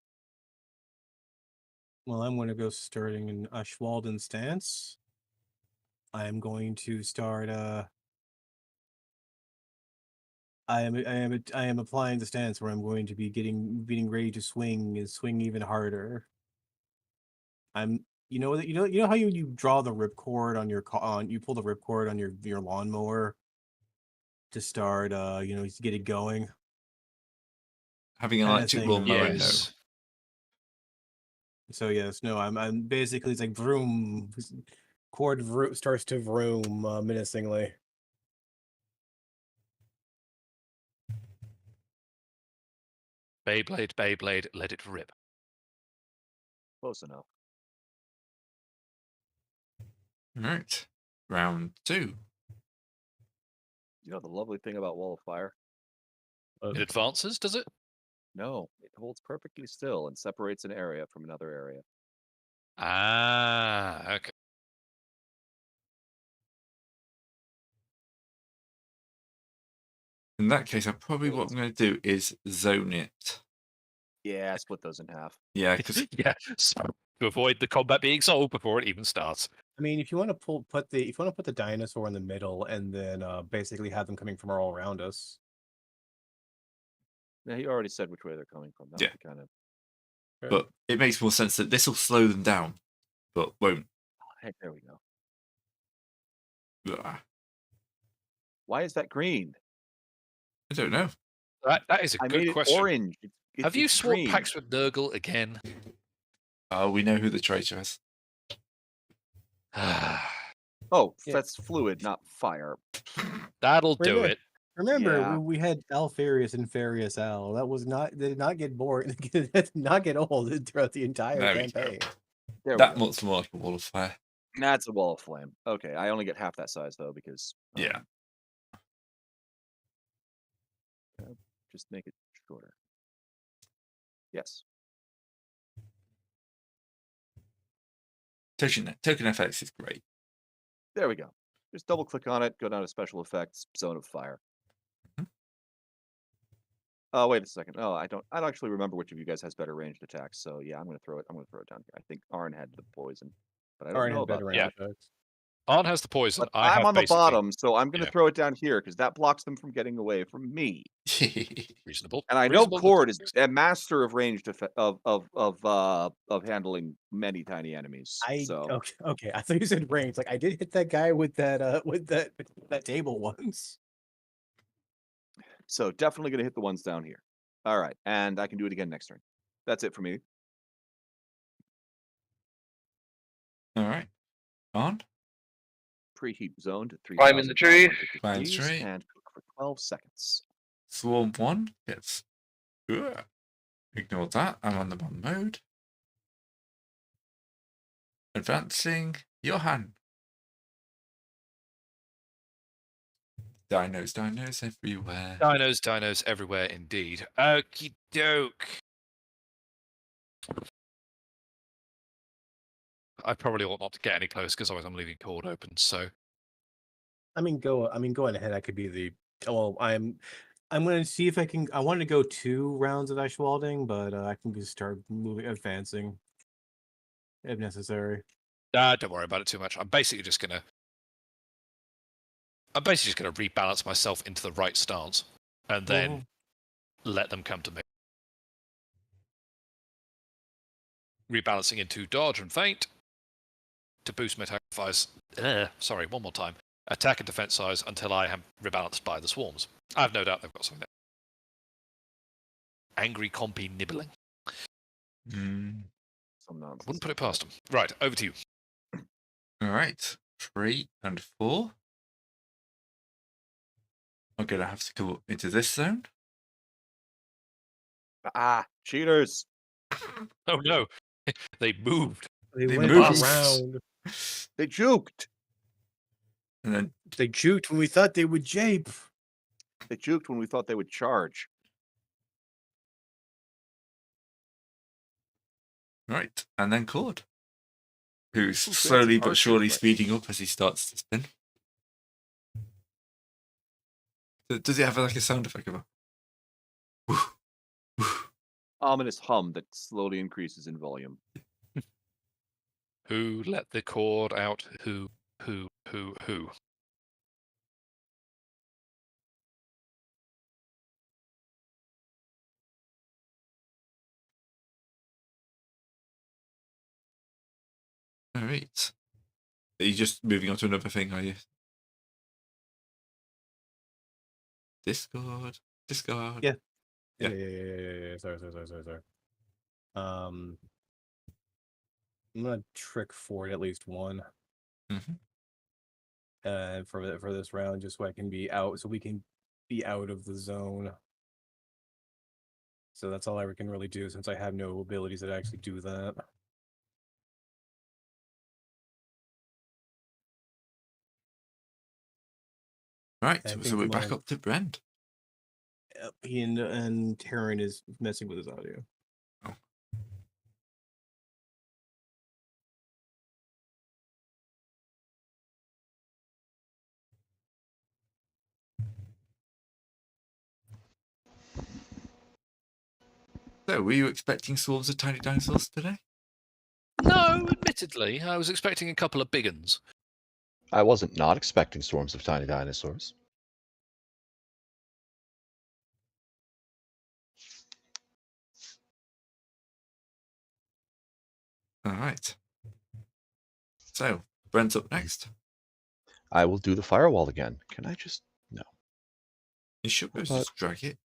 Well, I'm going to go starting in Ashwalden stance. I am going to start. I am applying the stance where I'm going to be getting ready to swing and swing even harder. You know how you draw the ripcord on your you pull the ripcord on your lawnmower to start to get it going. Having an Kinda electric thing, lawnmower, Yes. So yes, no, I'm basically it's like vroom, cord starts to vroom menacingly. Beyblade, Beyblade, let it rip. Close enough. no. All right. Round 2. You know the lovely thing about Wall of Fire? It advances, does it? No, it holds perfectly still and separates an area from another area. Ah, okay. In that case, what I'm going to do is zone it. Yeah, split those in half. Yeah, because Yeah, so to avoid the combat being solved before it even starts. I mean, if you want to put the dinosaur in the middle and then basically have them coming from all around us. Yeah, he already said which way they're coming from. That Yeah. would be kind of. but it makes more sense that this will slow them down, but won't. Heck, there we go. I Why is that green? don't know. That is a I good made it question. orange. Have you it's swapped green. packs with Nurgle again? We know who the traitor is. Oh, Yeah. that's fluid, not fire. That'll do Remember- it. Remember, Yeah. we had Alfarius and Farius Al. That did not get bored. That did not get old throughout the entire There we go. campaign. There we That go. much more like a wall of fire. That's a wall of flame. Okay, I only get half that size though because Yeah. just make it shorter. Yes. Token effects is great. There we go. Just double click on it, go down to special effects, zone of fire. Mhm. Oh, wait a second. Oh, I don't actually remember which of you guys has better ranged attacks. So yeah, I'm gonna throw it down here. I think Arn had the poison, but I don't Arn know has about better that. range Yeah. attacks. Arn has the poison. But I I'm have on the basically bottom, so I'm gonna yeah. throw it down here because that blocks them from getting away from me. reasonable. And I know Reasonable. Cord is a master of ranged of handling many tiny enemies. So Okay. I thought you said range. Like I did hit that guy with that table once. so definitely gonna hit the ones down here. All right, and I can do it again next turn. That's it for me. All right. On. Preheat zone to Climb in the tree. 3,500 Climb the degrees tree. and cook for 12 seconds. Swarm 1 gets. Ugh. Ignore that. I'm on the wrong mode. Advancing. Johan. Dinos everywhere. Dinos everywhere indeed. Okie doke. I probably ought not to get any close because otherwise I'm leaving Cord open. So Going ahead. I could be the. Well, I'm going to see if I can. I want to go 2 rounds of Ashwalding, but I can just start advancing if necessary. don't worry about it too much. I'm basically just gonna rebalance myself into the right stance and then let them come to me. Rebalancing into dodge and feint to boost my attack size. Sorry, one more time. Attack and defense size until I am rebalanced by the swarms. I have no doubt they've got something there. Angry compy nibbling. Mm. Some nonsense. Wouldn't put it past them. Right, over to you. All right. 3 and 4. I'm going to have to go into this zone. Ah, cheaters! Oh no, they moved. They They went moved. around. They juked. And then They juked when we thought they would jape. They juked when we thought they would charge. right, and then Cord, who's Ooh, slowly fancy but archer surely play. speeding up as he starts to spin. Does it have like a sound effect of a? Ominous hum that slowly increases in volume. Who let the cord out? Who? All right. Are you just moving on to another thing? Are you? Discord. Yeah. Yeah. Yeah. Sorry. I'm gonna trick Ford at least one. Mm-hmm. For this round, just so I can be out, so we can be out of the zone. So that's all I can really do since I have no abilities that actually do that. Right. I So think we're back up to Brent. He and Taryn is messing with his audio. Oh. So, were you expecting swarms of tiny dinosaurs today? No, admittedly, I was expecting a couple of big uns. I wasn't not expecting swarms of tiny dinosaurs. All right. So, Brent's up next. I will do the firewall again. Can I just no? You should be able to But- just drag it.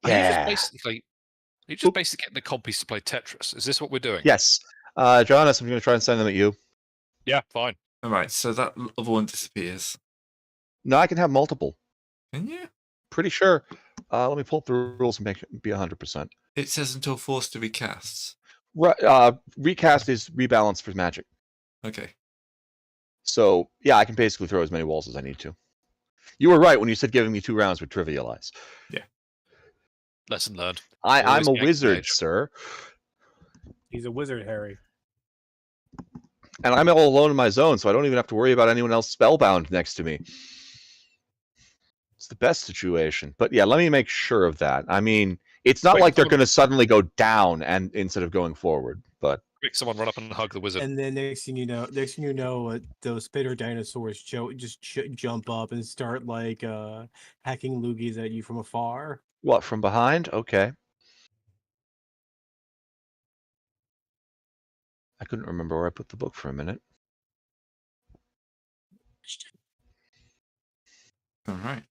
Are you Yeah. just basically getting the compies to play Tetris? Is this what we're doing? Yes. Jonas, I'm going to try and send them at you. Yeah, fine. All right. So that other one disappears. No, I can have multiple. Can you? Pretty sure. Let me pull up the rules and make it be 100%. It says until forced to recast. Recast is rebalance for magic. Okay. So yeah, I can basically throw as many walls as I need to. You were right when you said giving me 2 rounds would trivialize. Lesson learned. I'm Always a get wizard, engaged. sir. He's a wizard, Harry. And I'm all alone in my zone, so I don't even have to worry about anyone else spellbound next to me. It's the best situation. But yeah, let me make sure of that. I mean, it's not Wait, like they're someone- going to suddenly go down and instead of going forward. But Quick, someone run up and hug the wizard. And then next thing you know, those spitter dinosaurs jump up and start like hacking loogies at you from afar. what, from behind? Okay. I couldn't remember where I put the book for a minute. All right.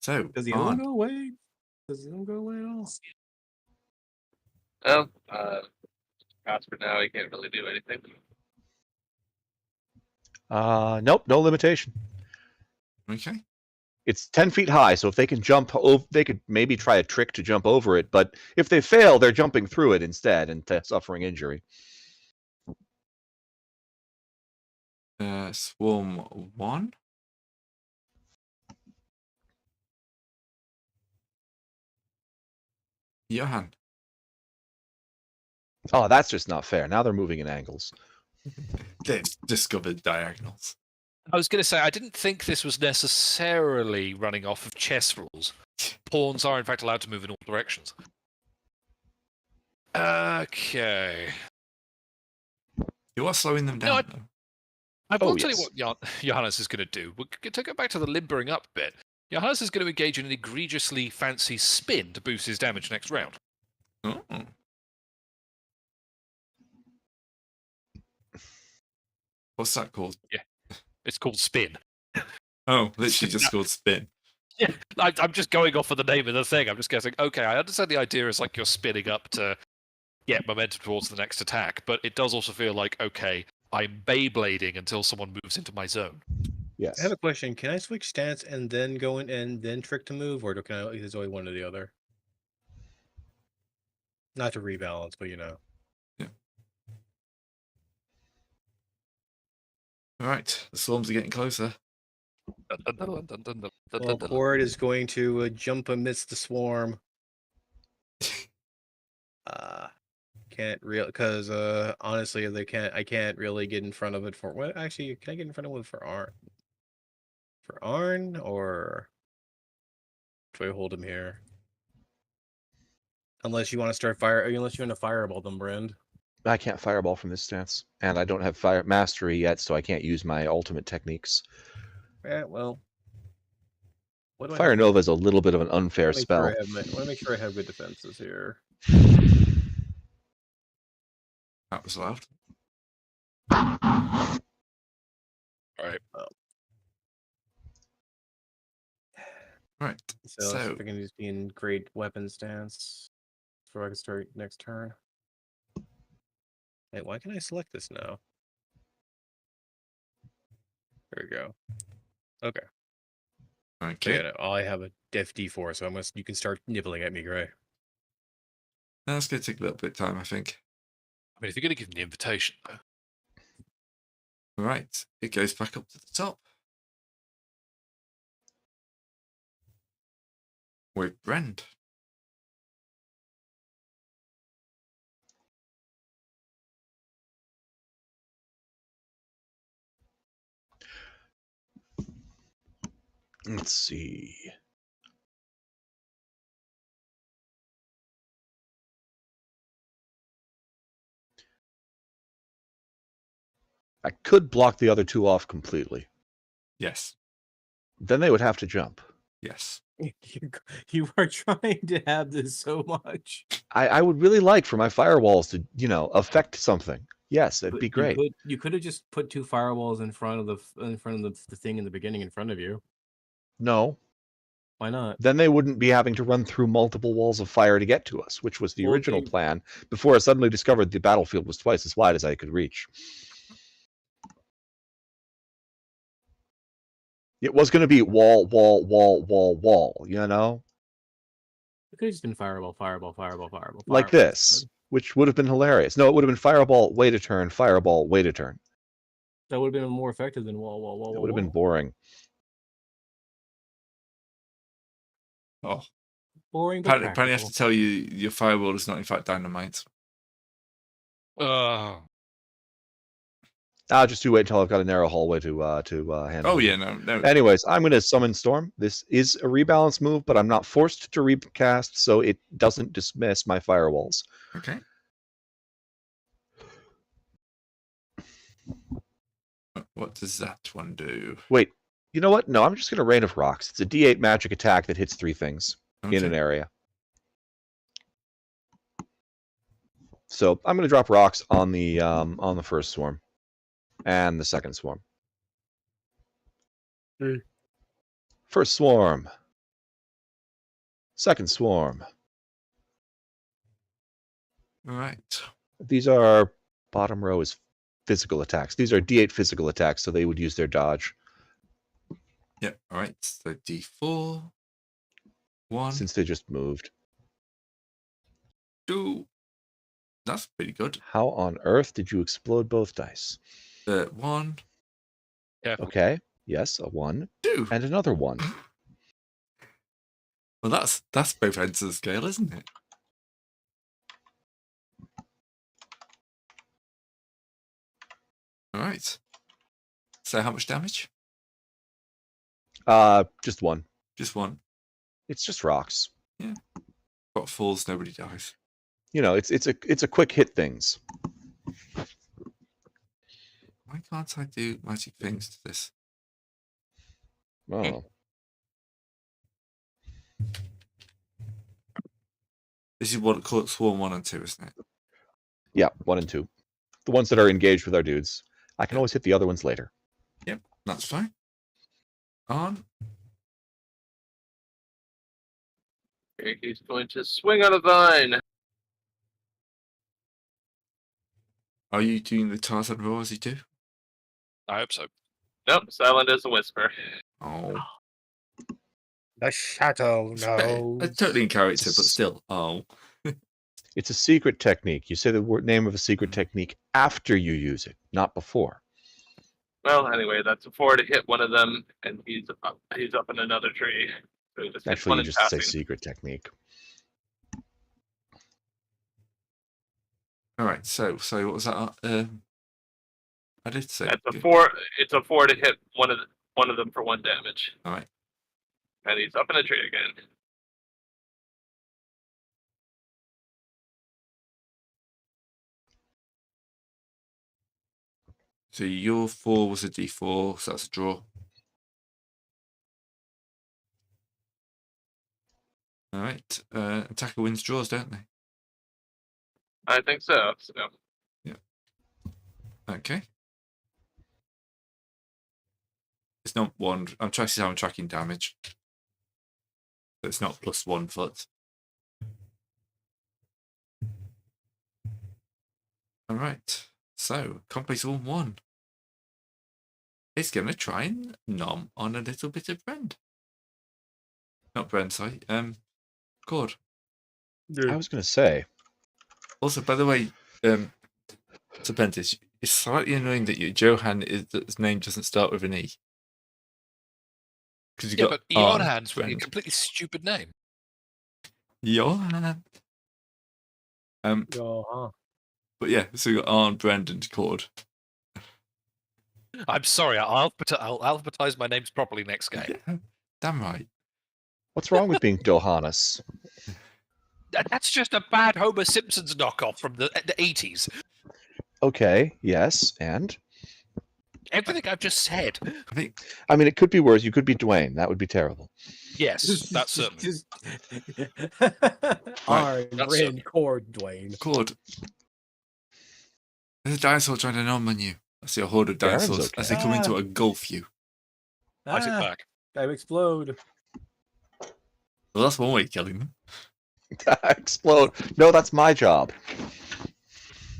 So, Does the other one on. go away? Does the other one go away at all? Well, as for now, he can't really do anything. Nope, no limitation. Okay. It's 10 feet high, so if they can jump over, they could maybe try a trick to jump over it, but if they fail, they're jumping through it instead and suffering injury. Swarm 1. Johan. Oh, that's just not fair. Now they're moving in angles. They've discovered diagonals. I was going to say, I didn't think this was necessarily running off of chess rules. Pawns are, in fact, allowed to move in all directions. Okay. You are slowing them No, down, I- though. I will Oh, tell yes. you what Johannes is going to do. To go back to the limbering up bit, Johannes is going to engage in an egregiously fancy spin to boost his damage next round. Oh. What's that called? It's called spin. Oh, literally just called spin. I'm just going off of the name of the thing. I'm just guessing, okay, I understand the idea is like you're spinning up to get momentum towards the next attack, but it does also feel like, okay, I'm Beyblading until someone moves into my zone. Yes. I have a question. Can I switch stance and then go in and then trick to move, or can I? Is only one or the other? Not to rebalance, but you know. All right. The swarms are getting closer. Well, Cord is going to jump amidst the swarm. Can't real because honestly, I can't really get in front of it for what? Actually, can I get in front of it for Arn? For Arn, or do I hold him here? Unless you want to start unless you want to fireball them, Brand. I can't fireball from this stance, and I don't have fire mastery yet, so I can't use my ultimate techniques. Well, what do I Fire have? Nova is a little bit of an unfair Make spell. sure I want to make sure I have good defenses here. That was loud. All right. Right. So, So, if I can just be in great weapon stance before I can start next turn. Wait, why can I select this now? There we go. Okay. okay. Yeah, I have a def D4, so you can start nibbling at me, Gray. That's going to take a little bit of time, I think. I mean, if you're going to give them the invitation, though. Right. It goes back up to the top. With Brand. Let's see. I could block the other two off completely. Yes. Then they would have to jump. Yes. You are trying to have this so much. I would really like for my firewalls to, affect something. Yes, it'd be great. You could have just put 2 firewalls in front of the thing in the beginning in front of you. No. Why not? Then they wouldn't be having to run through multiple walls of fire to get to us, which was the Well, original they- plan before I suddenly discovered the battlefield was twice as wide as I could reach. It was going to be wall, wall, wall, wall, wall, It could have just been fireball. like this, which would have been hilarious. No, it would have been fireball, wait a turn, fireball, wait a turn. That would have been more effective than wall. It would have been boring. Oh. Boring, but Apparently I have practical. to tell you your firewall is not, in fact, dynamite. I'll just wait until I've got a narrow hallway to handle. Oh yeah, no. Anyways, I'm going to summon Storm. This is a rebalance move, but I'm not forced to recast, so it doesn't dismiss my firewalls. Okay. What does that one do? Wait, you know what? No, I'm just going to Rain of Rocks. It's a D8 magic attack that hits 3 things in an area. So I'm going to drop rocks on the first swarm and the second swarm. First swarm. Second swarm. All right. These are, bottom row is physical attacks. These are D8 physical attacks, so they would use their dodge. Yeah. All right. So D4. 1. Since they just moved. 2. That's pretty good. How on earth did you explode both dice? 1. Careful. Okay. Yes, a 1. 2. And another 1. Well, that's both ends of the scale, isn't it? All right. So how much damage? Just 1. Just 1. It's just rocks. Yeah. What falls, nobody dies. You know, it's a quick hit things. Why can't I do magic things to this? Oh. This is what called Swarm 1 and 2, isn't it? Yeah, 1 and 2. The ones that are engaged with our dudes. I can always hit the other ones later. Yep, that's fine. On. Okay, he's going to swing on a vine. Are you doing the Tarzan roar as you do? I hope so. Nope, silent as a whisper. Oh. The shadow knows. Totally in character, but still. Oh. It's a secret technique. You say the name of a secret technique after you use it, not before. Well, anyway, that's a 4 to hit one of them, and he's up in another tree. So he just hits Actually, one you in just say passing. secret technique. All right. So what was that? I did say. That's a 4. It's a 4 to hit one of them for 1 damage, All right. and he's up in a tree again. So your 4 was a D4, so that's a draw. All right. Attacker wins draws, don't they? I think so. Okay. It's not 1. I'm trying to see how I'm tracking damage. So it's not +1 foot. All right. So Complex 1-1. It's going to try and nom on a little bit of Brand. Not Brand, sorry. Cord. I was going to say. Also, by the way, Serpentis, it's slightly annoying that his name doesn't start with an E. Because you Yeah, got but Arn, Johan's really a Brand. completely stupid name. Johan. But yeah, so you got Arn, Brand, and Cord. I'm sorry, I'll alphabetize my names properly next game. Yeah, damn right. What's wrong with being Johannes? That's just a bad Homer Simpson's knockoff from the 80s. Okay, yes, and? Everything I've just said. I think I mean, it could be worse. You could be Dwayne. That would be terrible. Yes, that's certainly. Just Right, that's Ren Cord Dwayne. Cord. There's a dinosaur trying to nom on you. I see a horde of Darren's dinosaurs as they okay. come in to engulf you. I sit back. I explode. Well, that's one way of killing them. Explode. No, that's my job.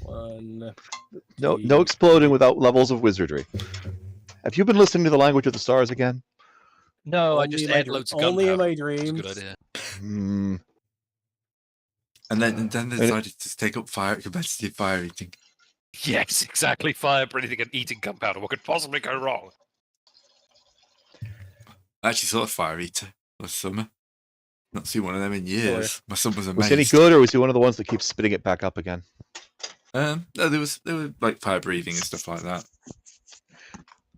1. No exploding without levels of wizardry. Have you been listening to the language of the stars again? No, I Only just in my add dr- loads of only in gunpowder. my It's a dreams. good idea. Hmm. And then they decided to take up competitive fire eating. Yes, exactly. Fire breathing and eating gunpowder. What could possibly go wrong? I actually saw a fire eater last summer. Not seen one of them in years. My son was amazed. Was he any good, or was he one of the ones that keeps spitting it back up again? No, there were like fire breathing and stuff like that.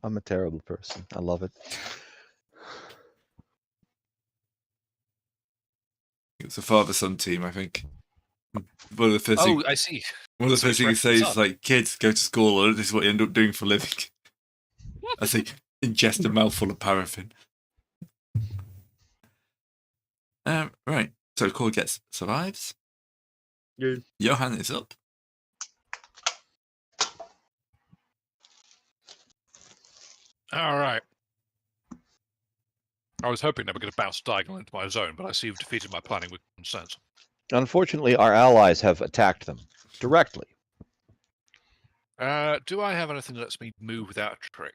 I'm a terrible person. I love it. It was a father-son team, I think. One of the first Oh, I see. one of the So first it's things he Rex says and is like, "Kids, go to school, or this is what you end up doing for a living." I say, ingest a mouthful of paraffin. Right. So Core survives. Yeah. Johan is up. All right. I was hoping they were going to bounce diagonal into my zone, but I see you've defeated my planning with common sense. Unfortunately, our allies have attacked them directly. Do I have anything that lets me move without a trick?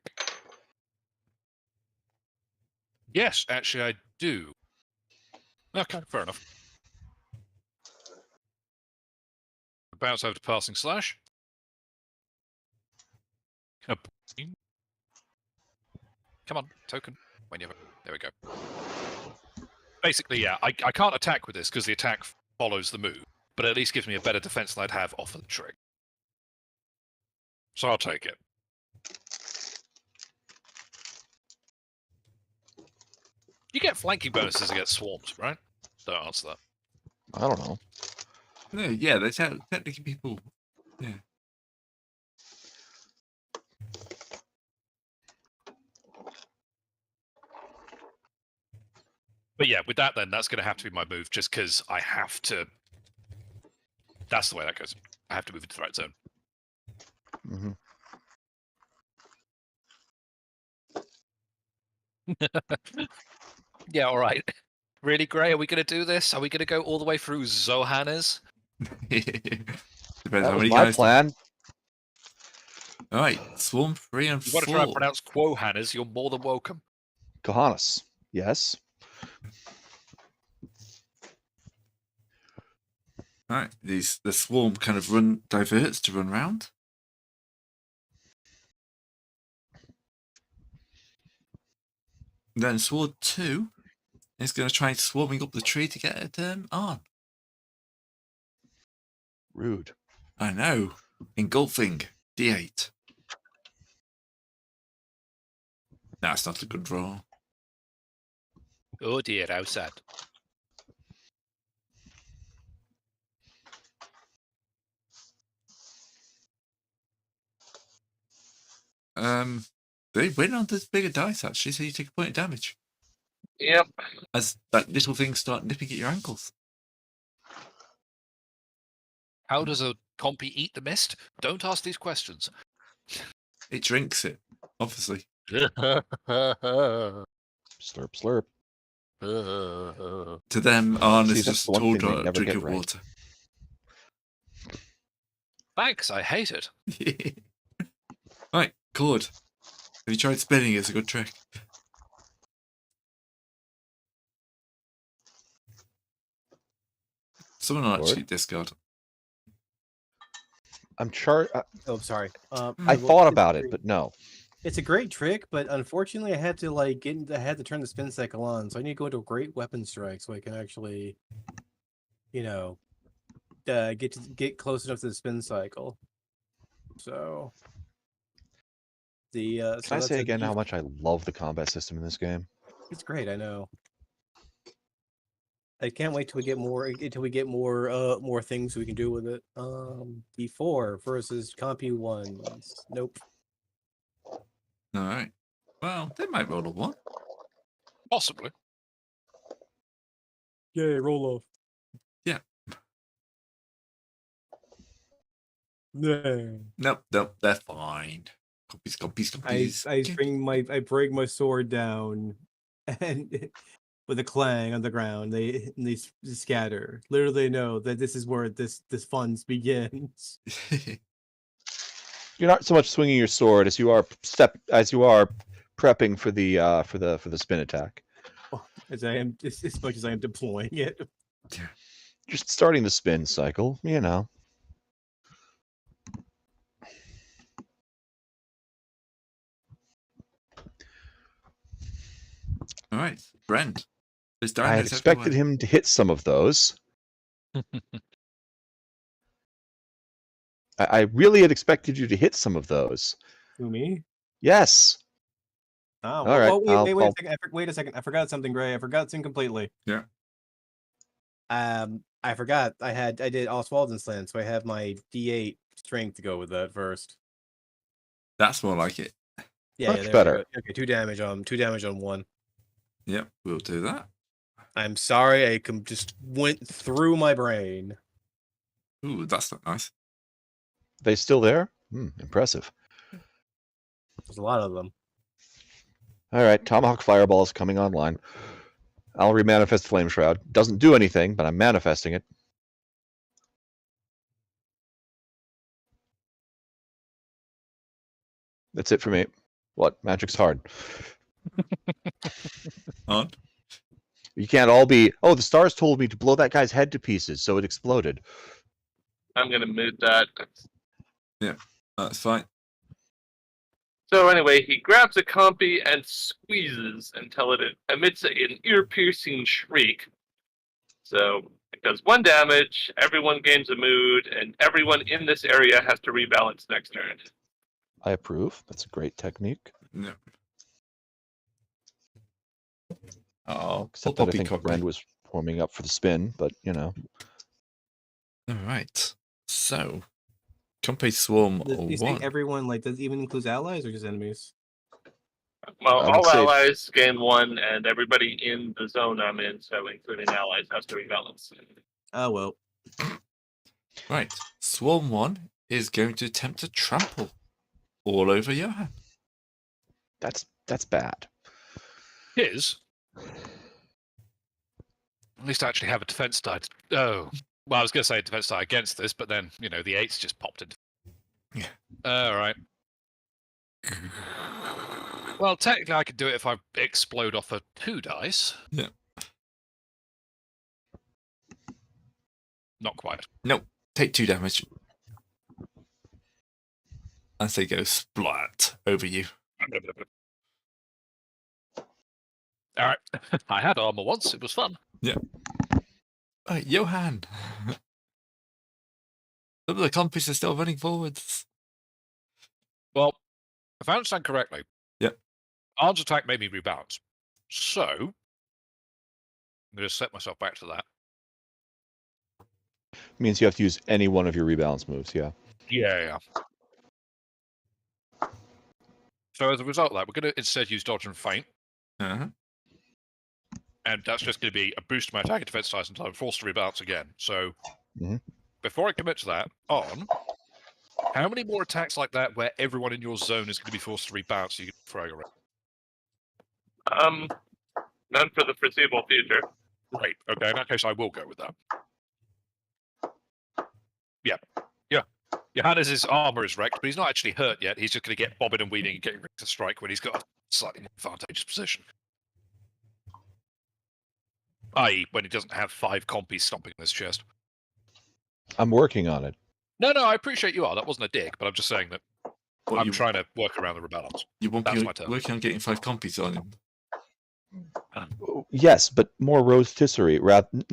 Yes, actually, I do. Okay, fair enough. Bounce over to passing slash. Come on, token. Whenever. There we go. Basically, yeah, I can't attack with this because the attack follows the move, but at least gives me a better defense than I'd have off of the trick. So I'll take it. You get flanking bonuses against swarms, right? Don't answer that. I don't know. No, yeah, that's how technically people. Yeah. But yeah, with that, then that's going to have to be my move, just because I have to. That's the way that goes. I have to move into the right zone. Mm-hmm. Yeah, all right. Really, Gray? Are we going to do this? Are we going to go all the way through Zohannes? Depends That how was many my guys. plan. All right, swarm 3 and You 4. want to try and pronounce Quohannes, you're more than welcome. Kohanis. Yes. All right, the swarm kind of diverts to run round. Then Sword 2 is going to try swarming up the tree to get it on. Rude. I know. Engulfing. D8. That's not a good draw. Oh dear, how sad. They win on this bigger dice, actually, so you take a point of damage. Yep. As that little thing start nipping at your ankles. How does a compy eat the mist? Don't ask these questions. It drinks it, obviously. Slurp, slurp. To them, Arn See, is that's just the one told thing they to never drink get of right. water. Thanks, I hate it. Right, Cord. Have you tried spinning? It's a good trick. Someone will actually discard. I'm Oh, sorry. I thought about it, but no. It's a great trick, but unfortunately, I had to I had to turn the spin cycle on, so I need to go into a great weapon strike so I can actually, get close enough to the spin cycle. So Can I say again how much I love the combat system in this game? It's great. I know. I can't wait till we get more things we can do with it. D4 versus Compu 1s. Nope. All right. Well, they might roll a 1. Possibly. Yay, roll off. Yeah. No. Nope, they're fine. Copies. I break my sword down, and with a clang on the ground, they scatter. Literally, know that this is where this fun begins. You're not so much swinging your sword as you are prepping for the spin attack. As much as I am deploying it. Just starting the spin cycle, All right, Brent. I had expected him to hit some of those. I really had expected you to hit some of those. Who, me? Yes. Oh, All well, right, well, wait, I'll- wait, wait I'll- a second. Wait a second. I forgot something, Gray. I forgot something completely. Yeah. I forgot. I did Oswald's Land, so I have my D8 strength to go with that first. That's more like it. Yeah, Much there better. we go. Okay, 2 damage on 1. Yep, we'll do that. I'm sorry, I just went through my brain. Ooh, that's not nice. They still there? Impressive. There's a lot of them. All right, Tomahawk Fireball is coming online. I'll remanifest Flame Shroud. Doesn't do anything, but I'm manifesting it. That's it for me. What? Magic's hard. On. You can't all be. Oh, the stars told me to blow that guy's head to pieces, so it exploded. I'm going to move that. That's fine. So anyway, he grabs a compy and squeezes until it emits an ear-piercing shriek. So it does 1 damage, everyone gains a mood, and everyone in this area has to rebalance next turn. I approve. That's a great technique. No. Oh, Except that I Poppy think Cockney. Brand was warming up for the spin, but you know. All right. So, Company Swarm You say 1. everyone, like, does it even include allies or just enemies? Well, I would all say- allies gain 1, and everybody in the zone I'm in, so including allies, has to rebalance. Oh, well. Right. Swarm 1 is going to attempt to trample all over Johan. That's bad. Is at least I actually have a defense die. Oh, well, I was going to say a defense die against this, but then the 8's just popped into. Yeah. All right. Well, technically, I could do it if I explode off a 2 dice. Yeah. Not quite. No, take 2 damage. As they go splat over you. All right. I had armor once. It was fun. Johan! Some of the compies are still running forwards. Well, if I understand correctly, Yep. Arm's attack made me rebalance. So, I'm going to set myself back to that. Means you have to use any one of your rebalance moves, yeah. Yeah. So as a result of that, we're going to instead use dodge and feint, Uh-huh. and that's just going to be a boost to my attack and defense dice until I'm forced to rebalance again. So, Mhm. before I commit to that, on how many more attacks like that where everyone in your zone is going to be forced to rebalance so you can frag around? None for the foreseeable future. Great. Okay, in that case, I will go with that. Yeah. Johannes' armor is wrecked, but he's not actually hurt yet. He's just going to get bobbing and weaving and getting ready to strike when he's got a slightly more advantageous position. I.e., when he doesn't have 5 compies stomping in his chest. I'm working on it. No, I appreciate you are. That wasn't a dig, but I'm just saying that What, I'm you, trying to work around the rebalance. you won't that's be my turn. working on getting 5 compies on him. Yes, but more rotisserie,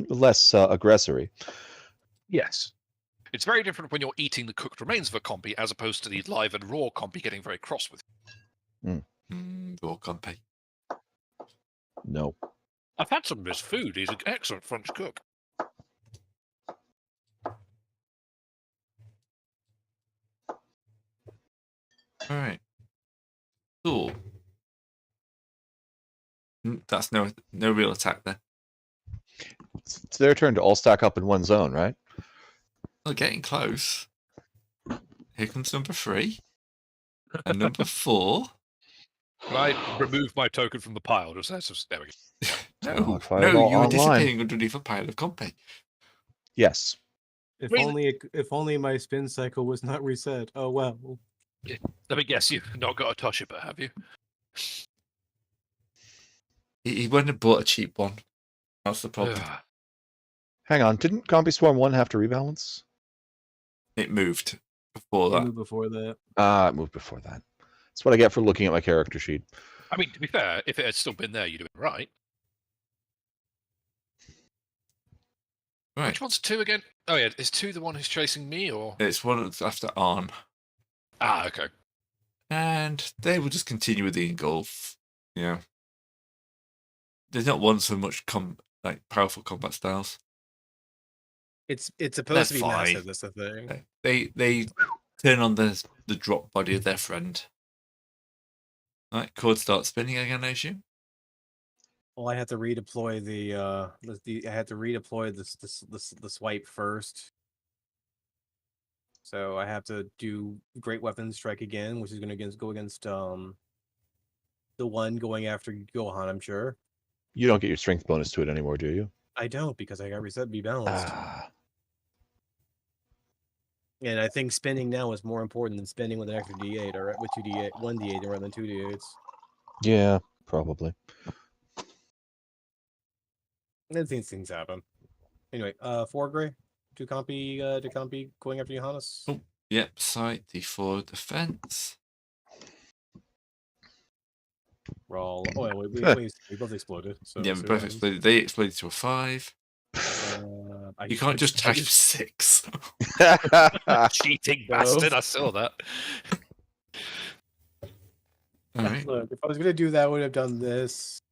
less aggressory. Yes. It's very different when you're eating the cooked remains of a compy as opposed to the live and raw compy getting very cross with you. Raw compy. No. I've had some of his food. He's an excellent French cook. All right. Cool. That's no real attack there. It's their turn to all stack up in one zone, right? Oh, getting close. Here comes number 3. And number 4. Can I remove my token from the pile? Just there we go. No, Tomahawk Fireball you were online. disappearing underneath a pile of compy. Yes. If Really? only my spin cycle was not reset. Oh well. Let me guess, you've not got a touch it, have you? He wouldn't have bought a cheap one. That's the problem. Hang on. Didn't Compy Swarm 1 have to rebalance? It moved before that. Before that. It moved before that. That's what I get for looking at my character sheet. I mean, to be fair, if it had still been there, you'd have been right. Right. Which one's 2 again? Oh yeah, is 2 the one who's chasing me, or? It's one that's after Arn. Ah, okay. And they will just continue with the engulf. You know, there's not one so much powerful combat styles. It's supposed to be fine. massive. That's the thing. They turn on the drop body of their friend. Right, cord starts spinning again, I assume. Well, I have to redeploy I had to redeploy the swipe first. So I have to do Great Weapon Strike again, which is going to go against the one going after Gohan, I'm sure. You don't get your strength bonus to it anymore, do you? I don't, because I got reset be balanced. Ah, And I think spending now is more important than spending with an extra D8 or with 2D8, 1D8 rather than 2D8s. yeah, probably. And things happen. Anyway, 4 gray, 2 compy going after Johannes. Oh, yep, side D4 defense. Roll. Oh, wait, we both exploded. So Yeah, let's we see what both happens. exploded. They exploded to a 5. You can't just type 6. Cheating No. bastard! I saw that. All right. Look, if I was gonna do that, I would have done this.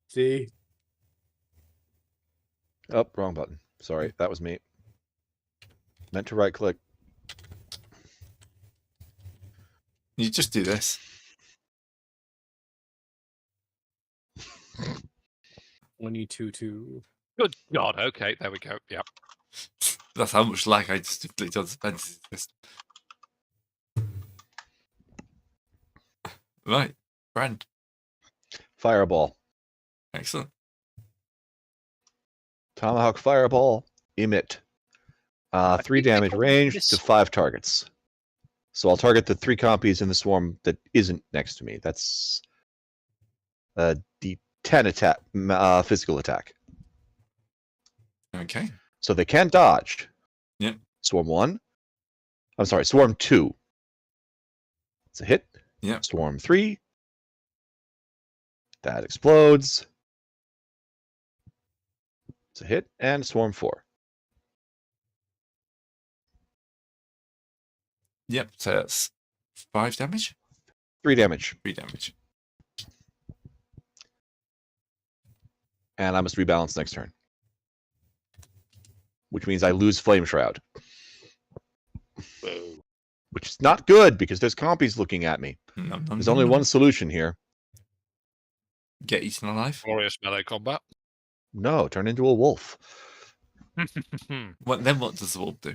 See? Oh, wrong button. Sorry, that was me. Meant to right click. You just do this. 22-2. Good God. Okay, there we go. Yep. That's how much lag I just inflicted on defense. Right, Brand. Fireball. Excellent. Tomahawk Fireball. Emit. 3 damage range to 5 targets. So I'll target the 3 compies in the swarm that isn't next to me. That's a D10 attack, physical attack. Okay. So they can dodge. Yep. Swarm 1. I'm sorry, Swarm 2. It's a hit. Yep. Swarm 3. That explodes. It's a hit. And Swarm 4. Yep. So that's 5 damage. 3 damage. 3 damage. And I must rebalance next turn. Which means I lose Flame Shroud. Which is not good because there's compies looking at me. There's only one solution here. Get eaten alive. Glorious melee combat. No, turn into a wolf. What does the wolf do?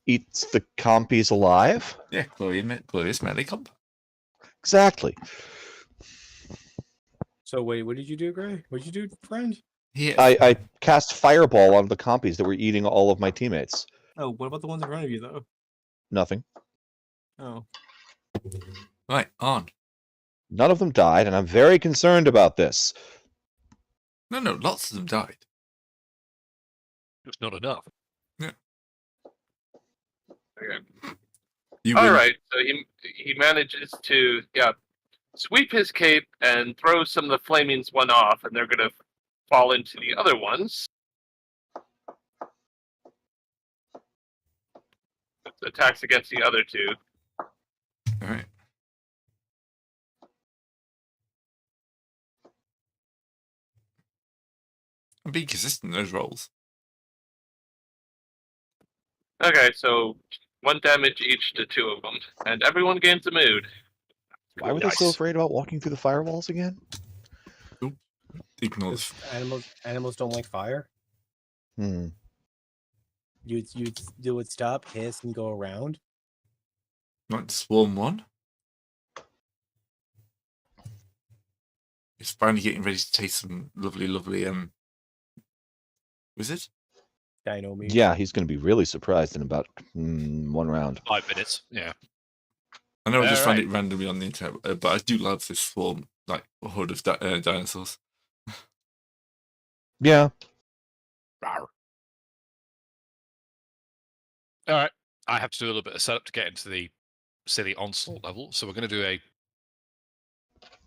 Eats the compies alive? Yeah, glorious melee combat. Exactly. So wait, what did you do, Gray? What did you do, friend? Here. I cast Fireball on the compies that were eating all of my teammates. Oh, what about the ones in front of you, though? Nothing. Oh. Right, on. None of them died, and I'm very concerned about this. No, lots of them died. Just not enough. Okay. You All win. right, so he manages to sweep his cape and throw some of the flamings one off, and they're gonna fall into the other ones. Attacks against the other 2. All right. I'm being consistent in those rolls. Okay, so 1 damage each to 2 of them, and everyone gains a mood. Why were they so afraid about walking through the firewalls again? Ignore Because animals don't like fire. Hmm. You do it stop, hiss, and go around. Right, Swarm 1. It's finally getting ready to taste some lovely wizard. Dino meat. Yeah, he's going to be really surprised in about 1 round. 5 minutes. Yeah. I know I just found Alright. it randomly on the internet, but I do love this swarm, like a horde of dinosaurs. Yeah. Rawr. All right. I have to do a little bit of setup to get into the silly onslaught level. So we're going to do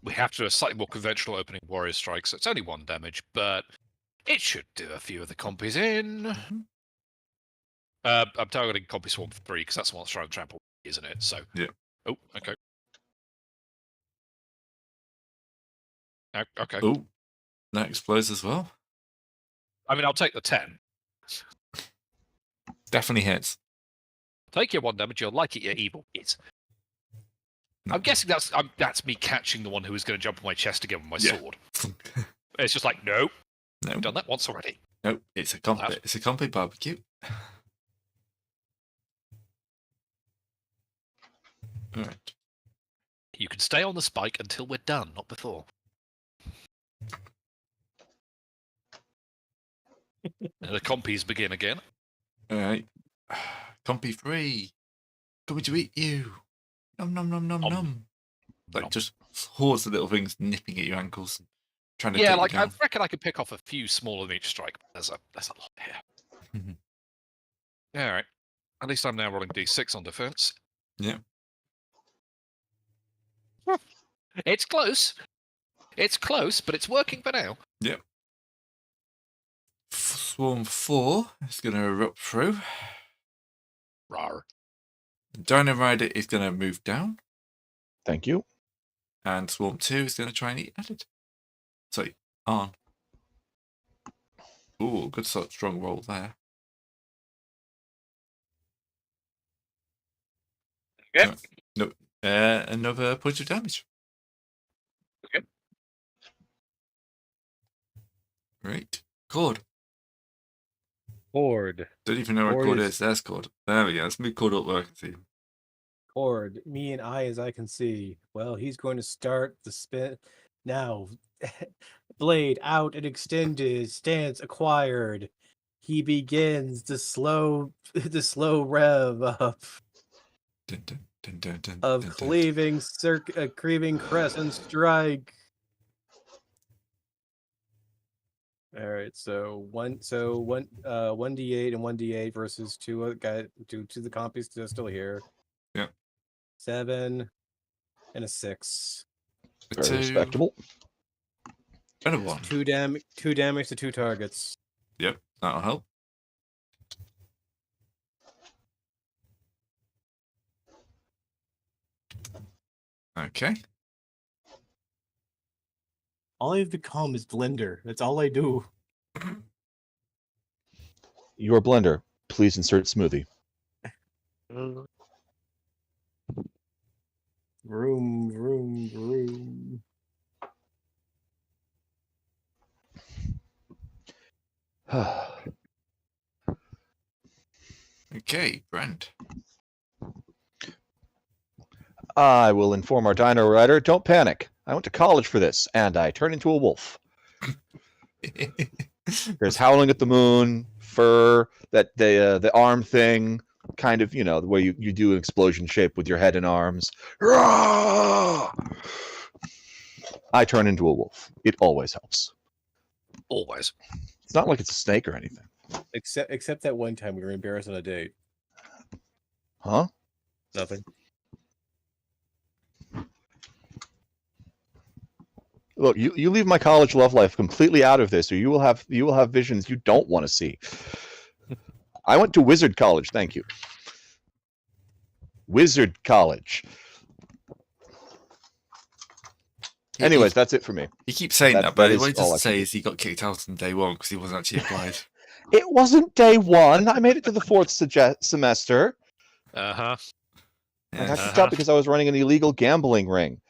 we have to do a slightly more conventional opening warrior strike. So it's only 1 damage, but It should do a few of the compies in. Mhm. I'm targeting compy swarm 3 because that's the one that's trying to trample, isn't it? So Yeah. Oh, okay. Okay. Oh, that explodes as well. I mean, I'll take the 10. Definitely hits. Take your 1 damage. You'll like it, you evil kids. No. I'm guessing that's me catching the one who was going to jump on my chest again with my Yeah. sword. It's just like, no, No, I've done that once already. no, it's a compy. That. It's a compy barbecue. All right. You can stay on the spike until we're done, not before. And the compies begin again. All right. Compy 3. Coming to eat you. Nom nom nom nom nom. Like Nom. just hordes of little things nipping at your ankles, trying to Yeah, take like you I down. reckon I could pick off a few smaller than each strike. But there's a lot here. Mhm. All right. At least I'm now rolling d6 on defense. Yeah. It's close. It's close, but it's working for now. Yep. Swarm 4 is going to erupt through. Rar. Dino Rider is going to move down, Thank you. and Swarm 2 is going to try and eat at it. Sorry, on. Ooh, good sort of strong roll there. Okay. No, another point of damage. Okay. Right. Cord. Cord. Don't even know where Cord Cord is- is. There's Cord. There we go. Let's move Cord up where I can see him. Cord. Me and I, as I can see. Well, he's going to start the spin now. Blade out and extended. Stance acquired. He begins the slow rev up Dun, dun, dun, dun, dun, of dun, dun. cleaving crescent strike. All right, so 1d8 and 1d8 versus two the compies that are still here. Yeah. 7 and a 6. A Very 2 respectable. and a 1. 2 damage to 2 targets. Yep, that'll help. Okay. All I've become is Blender. That's all I do. Your blender. Please insert smoothie. Vroom, vroom, vroom. Okay, Brent. I will inform our dino rider. Don't panic. I went to college for this, and I turned into a wolf. There's howling at the moon, fur, that the arm thing, kind of, the way you do an explosion shape with your head and arms. Roar! I turn into a wolf. It always helps. Always. It's not like it's a snake or anything. Except that one time we were embarrassed on a date. Huh? Nothing. Look, you leave my college love life completely out of this, or you will have visions you don't want to see. I went to Wizard College, thank you. Wizard College. Anyways, that's it for me. He keeps saying That- that, but that is what he all I doesn't say can do. is he got kicked out on day 1 because he wasn't actually applied. It wasn't day 1. I made it to the 4th semester. Uh-huh. I got Yeah. kicked out because I was running an illegal gambling ring.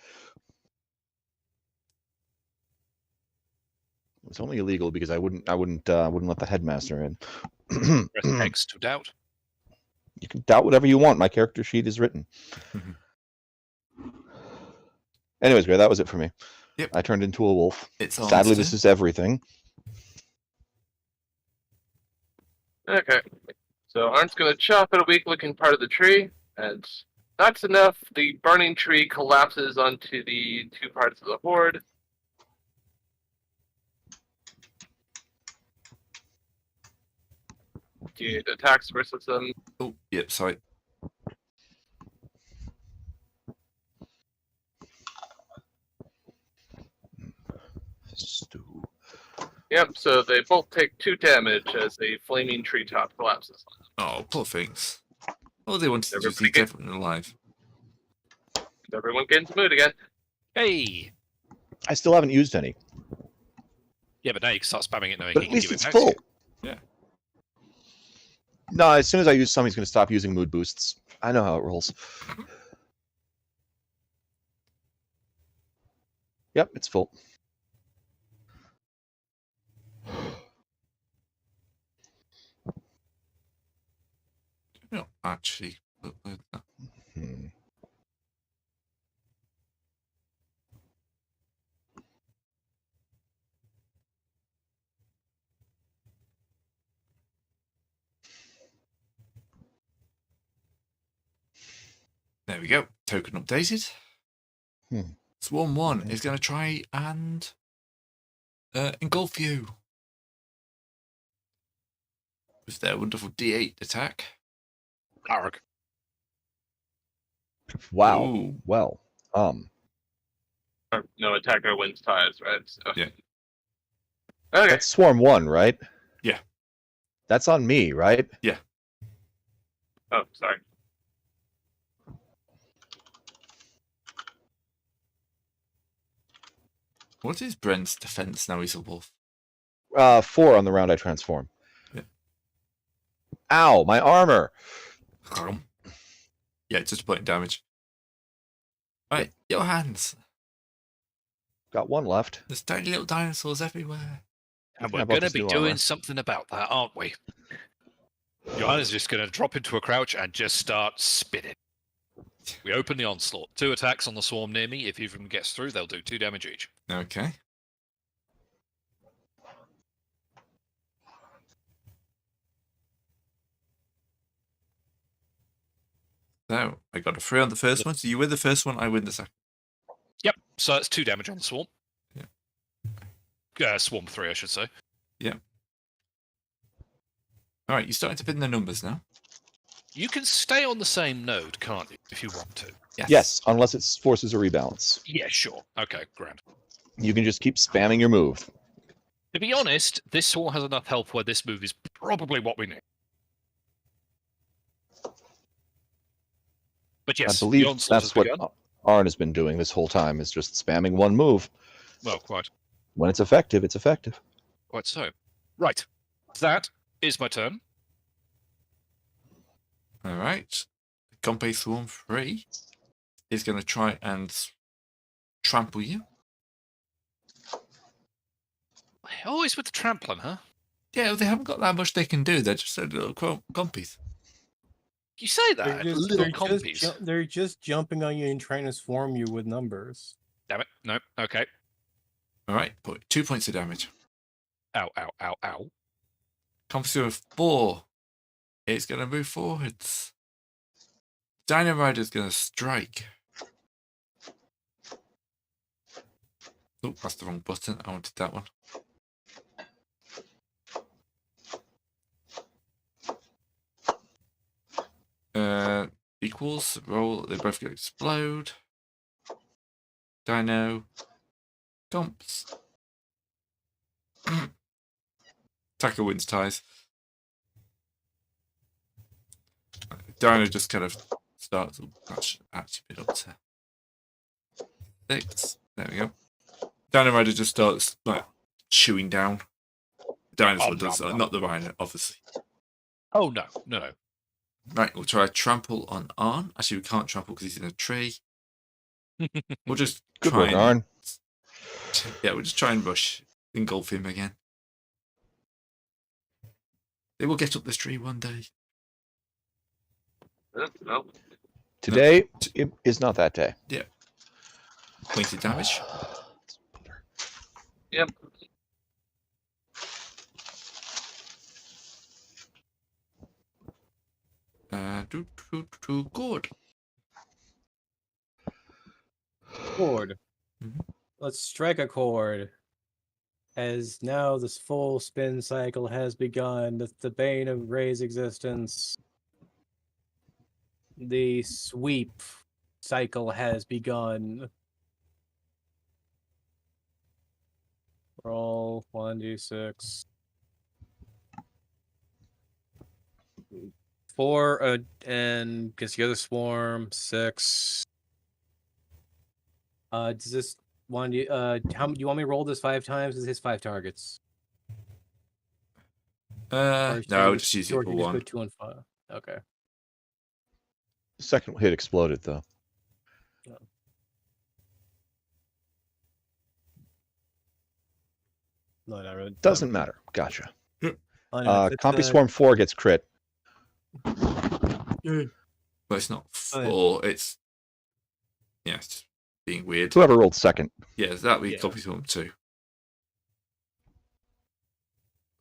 It was only illegal because I wouldn't let the headmaster in. Press X to doubt. You can doubt whatever you want. My character sheet is written. Anyways, Gray, that was it for me. Yep. I turned into a wolf. It's Sadly, Arn's this turn. is everything. Okay. So Arn's gonna chop at a weak looking part of the tree, and that's enough. The burning tree collapses onto the 2 parts of the horde. It attacks versus them. Oh, yep, sorry. Stew. Yep, so they both take 2 damage as a flaming treetop collapses. Oh, poor things. All they wanted to do is Everybody eat get- everyone alive. Everyone get into the mood again. Hey! I still haven't used any, Yeah, but now you can start spamming it knowing but he at can least give it it's back to full. you. Yeah. No, as soon as I use some, he's going to stop using mood boosts. I know how it rolls. Yep, it's full. No, actually. Upload that. Hmm. There we go. Token updated. Hmm. Swarm 1 is going to try and engulf you with their wonderful D8 attack. Arg. Wow. Ooh. Well, No attacker wins ties, right? So. Yeah. Okay. that's Swarm 1, right? Yeah. That's on me, right? Oh, sorry. What is Brent's defense now he's a wolf? 4 on the round I transform. Yeah. Ow, my armor. Yeah, just a point of damage. Right, your hands. Got 1 left. There's tiny little dinosaurs everywhere. And can we're have going to Buffy's be new doing armor. something about that, aren't we? Johanna's just going to drop into a crouch and just start spinning. We open the onslaught. 2 attacks on the swarm near me. If either of them gets through, they'll do 2 damage each. Okay. So, I got a 3 on the first one. So you win the first one, I win the second. Yep, so that's 2 damage on the swarm. Yeah. Swarm 3, I should say. All right, you're starting to pin the numbers now. You can stay on the same node, can't you, if you want to? Yes, unless it forces a rebalance. Yeah, sure. Okay, grand. You can just keep spamming your move. To be honest, this swarm has enough health where this move is probably what we need. But yes, I believe the onslaught that's has what begun. Arn has been doing this whole time, is just spamming one move. Well, quite When it's effective, it's effective. so. Right, that is my turn. All right. Gumpe Swarm 3 is going to try and trample you. Always with the trampling, huh? Yeah, they haven't got that much they can do. They're just little gumpies. You say that, little compies. They're just jumping on you and trying to swarm you with numbers. Damn it! No. Okay. All right, 2 points of damage. Ow! Ow! Ow! Ow! Comes through a 4. It's going to move forwards. Dino Rider's going to strike. Oh, that's the wrong button. I wanted that one. Equals. Roll. They both get explode. Dino. Dumps. Attacker wins ties. Dino just kind of starts. That's actually been up to 6. There we go. Dino Rider just starts like chewing down. Dinosaur does, not the rhino, obviously. Oh no! No! Right, we'll try a trample on Arn. Actually, we can't trample because he's in a tree. We'll just Good try work, and Arn. yeah, we'll just try and rush, engulf him again. They will get up this tree one day. No. Today it is not that day. Pointed damage. Yep. Good. Chord. Mhm. Let's strike a chord. As now this full spin cycle has begun, the bane of Ray's existence. The sweep cycle has begun. Roll 1d6. 4, and against the other swarm, 6. Does this one? How do you want me to roll this 5 times? Is his 5 targets? Or should No, you just use or it for should you just go one. 2 and 5. Okay. Second hit exploded though. No, not really. Doesn't matter. Gotcha. Oh, no, it's, Compy Swarm 4 gets crit. But it's not Oh, yeah. 4. It's just being weird. Whoever rolled second. Yeah, that'd be Yeah. Copy Swarm 2.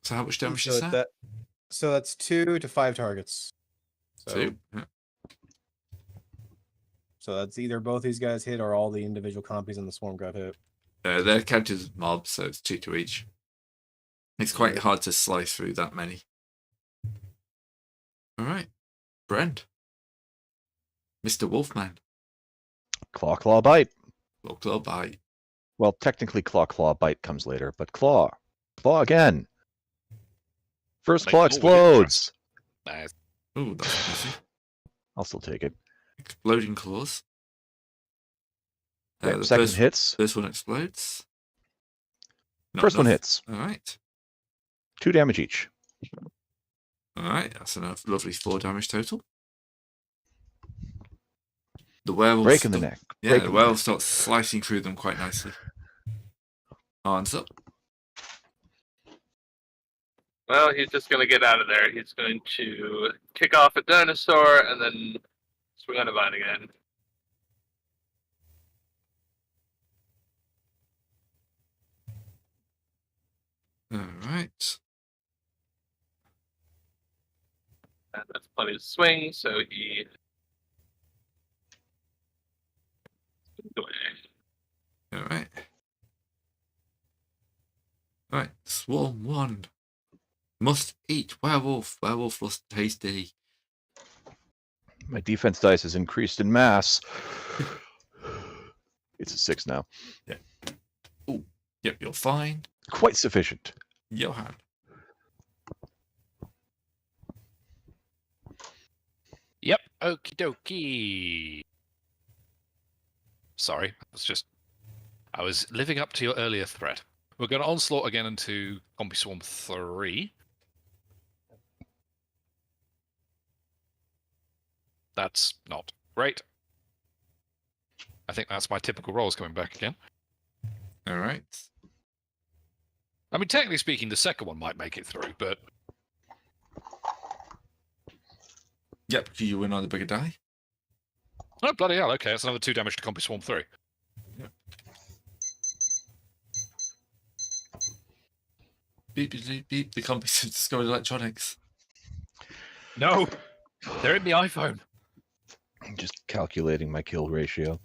So how much damage so is that? So that's 2 to 5 targets. So, 2. Yeah. So that's either both these guys hit or all the individual compies in the swarm got hit. They're counted as mobs, so it's 2 to each. It's quite Right. hard to slice through that many. All right, Brent, Mr. Wolfman, Claw, claw, bite. claw bite. Well, technically, claw, claw, bite comes later, but claw. Claw again. First Like, claw oh, we did the explodes. Nice. Oh, that's easy. I'll still take it. Exploding claws. Yep, The second hits. First one explodes. Not First one enough. hits. All right. 2 damage each. All right, that's enough. Lovely 4 damage total. The werewolf. Break in the neck. Yeah, Break the in the werewolf neck. starts slicing through them quite nicely. Arms up. Well, he's just going to get out of there. He's going to kick off a dinosaur and then swing on a vine again. All right. And that's plenty to swing, so he. All right. All right. Swarm 1. Must eat werewolf. Werewolf looks tasty. My defense dice has increased in mass. It's a 6 now. Yep, you're fine. Quite sufficient. Johan. Yep. Okie dokie. Sorry, I was living up to your earlier threat. We're going to onslaught again into Compy Swarm 3. That's not great. I think that's my typical rolls coming back again. All right. I mean, technically speaking, the second one might make it through, but Yep, you win on the bigger die. oh bloody hell! Okay, that's another 2 damage to Compy Swarm 3. Beep, beep, beep, beep. The company's discovered electronics. No, they're in the iPhone. I'm just calculating my kill ratio.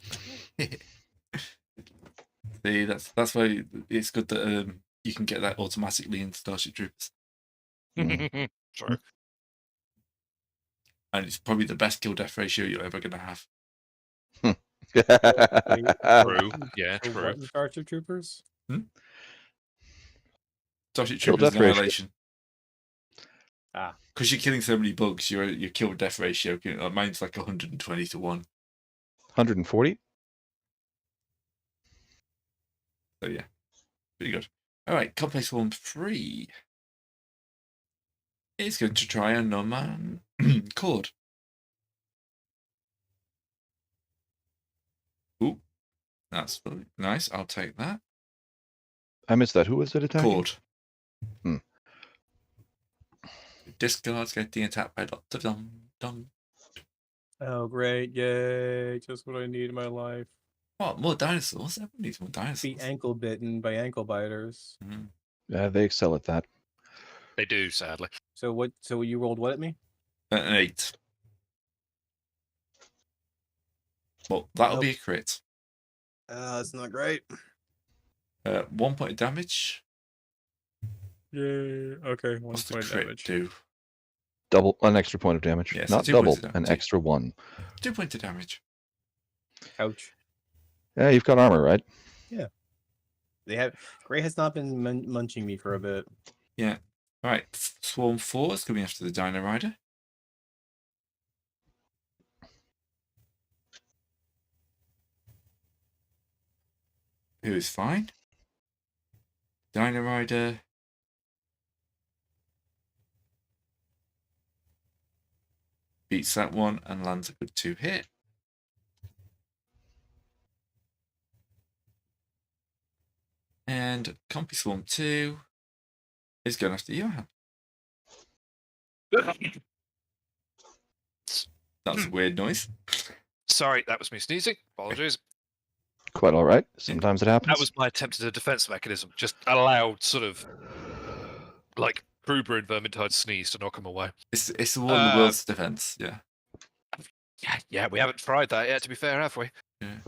See, that's why it's good that you can get that automatically in Starship Troopers. True. And it's probably the best kill death ratio you're ever going to have. True. Yeah, So true. what in Starship Troopers? Starship Kill Troopers death ratio. Annihilation. Ah. Because you're killing so many bugs, your kill death ratio, mine's like 120 to 1. 140? So yeah, pretty good. All right, Complex Swarm 3 is going to try a no-man cord. Ooh, that's really nice. I'll take that. I missed that. Who was it attacking? Cord. Hmm. Discards getting attacked by lots of dum. Oh, great. Yay. Just what I need in my life. What, more dinosaurs? Everyone needs more dinosaurs. Be ankle bitten by ankle biters. Mhm. Yeah, they excel at that. They do, sadly. So you rolled what at me? An 8. Well, that'll Nope. be a crit. That's not great. 1 point of damage. Yay. Okay, one What's the point crit damage. do? Double, an extra point of damage. Yeah, so Not 2 points double, of an damage. extra 1. 2 points of damage. Ouch. Yeah, you've got armor, right? Gray has not been munching me for a bit. Yeah. All right. Swarm 4 is coming after the Dino Rider. Who is fine. Dino Rider. Beats that one and lands a good 2 hit. And Compy Swarm 2 is going after Johan. That was a weird noise. Sorry, that was me sneezing. Apologies. Quite all right. Sometimes it happens. That was my attempt at a defense mechanism. Just a loud sort of like Kruber and Vermintide sneeze to knock him away. It's the one of the world's defense. Yeah. Yeah, we haven't tried that yet, to be fair, have we? Yeah.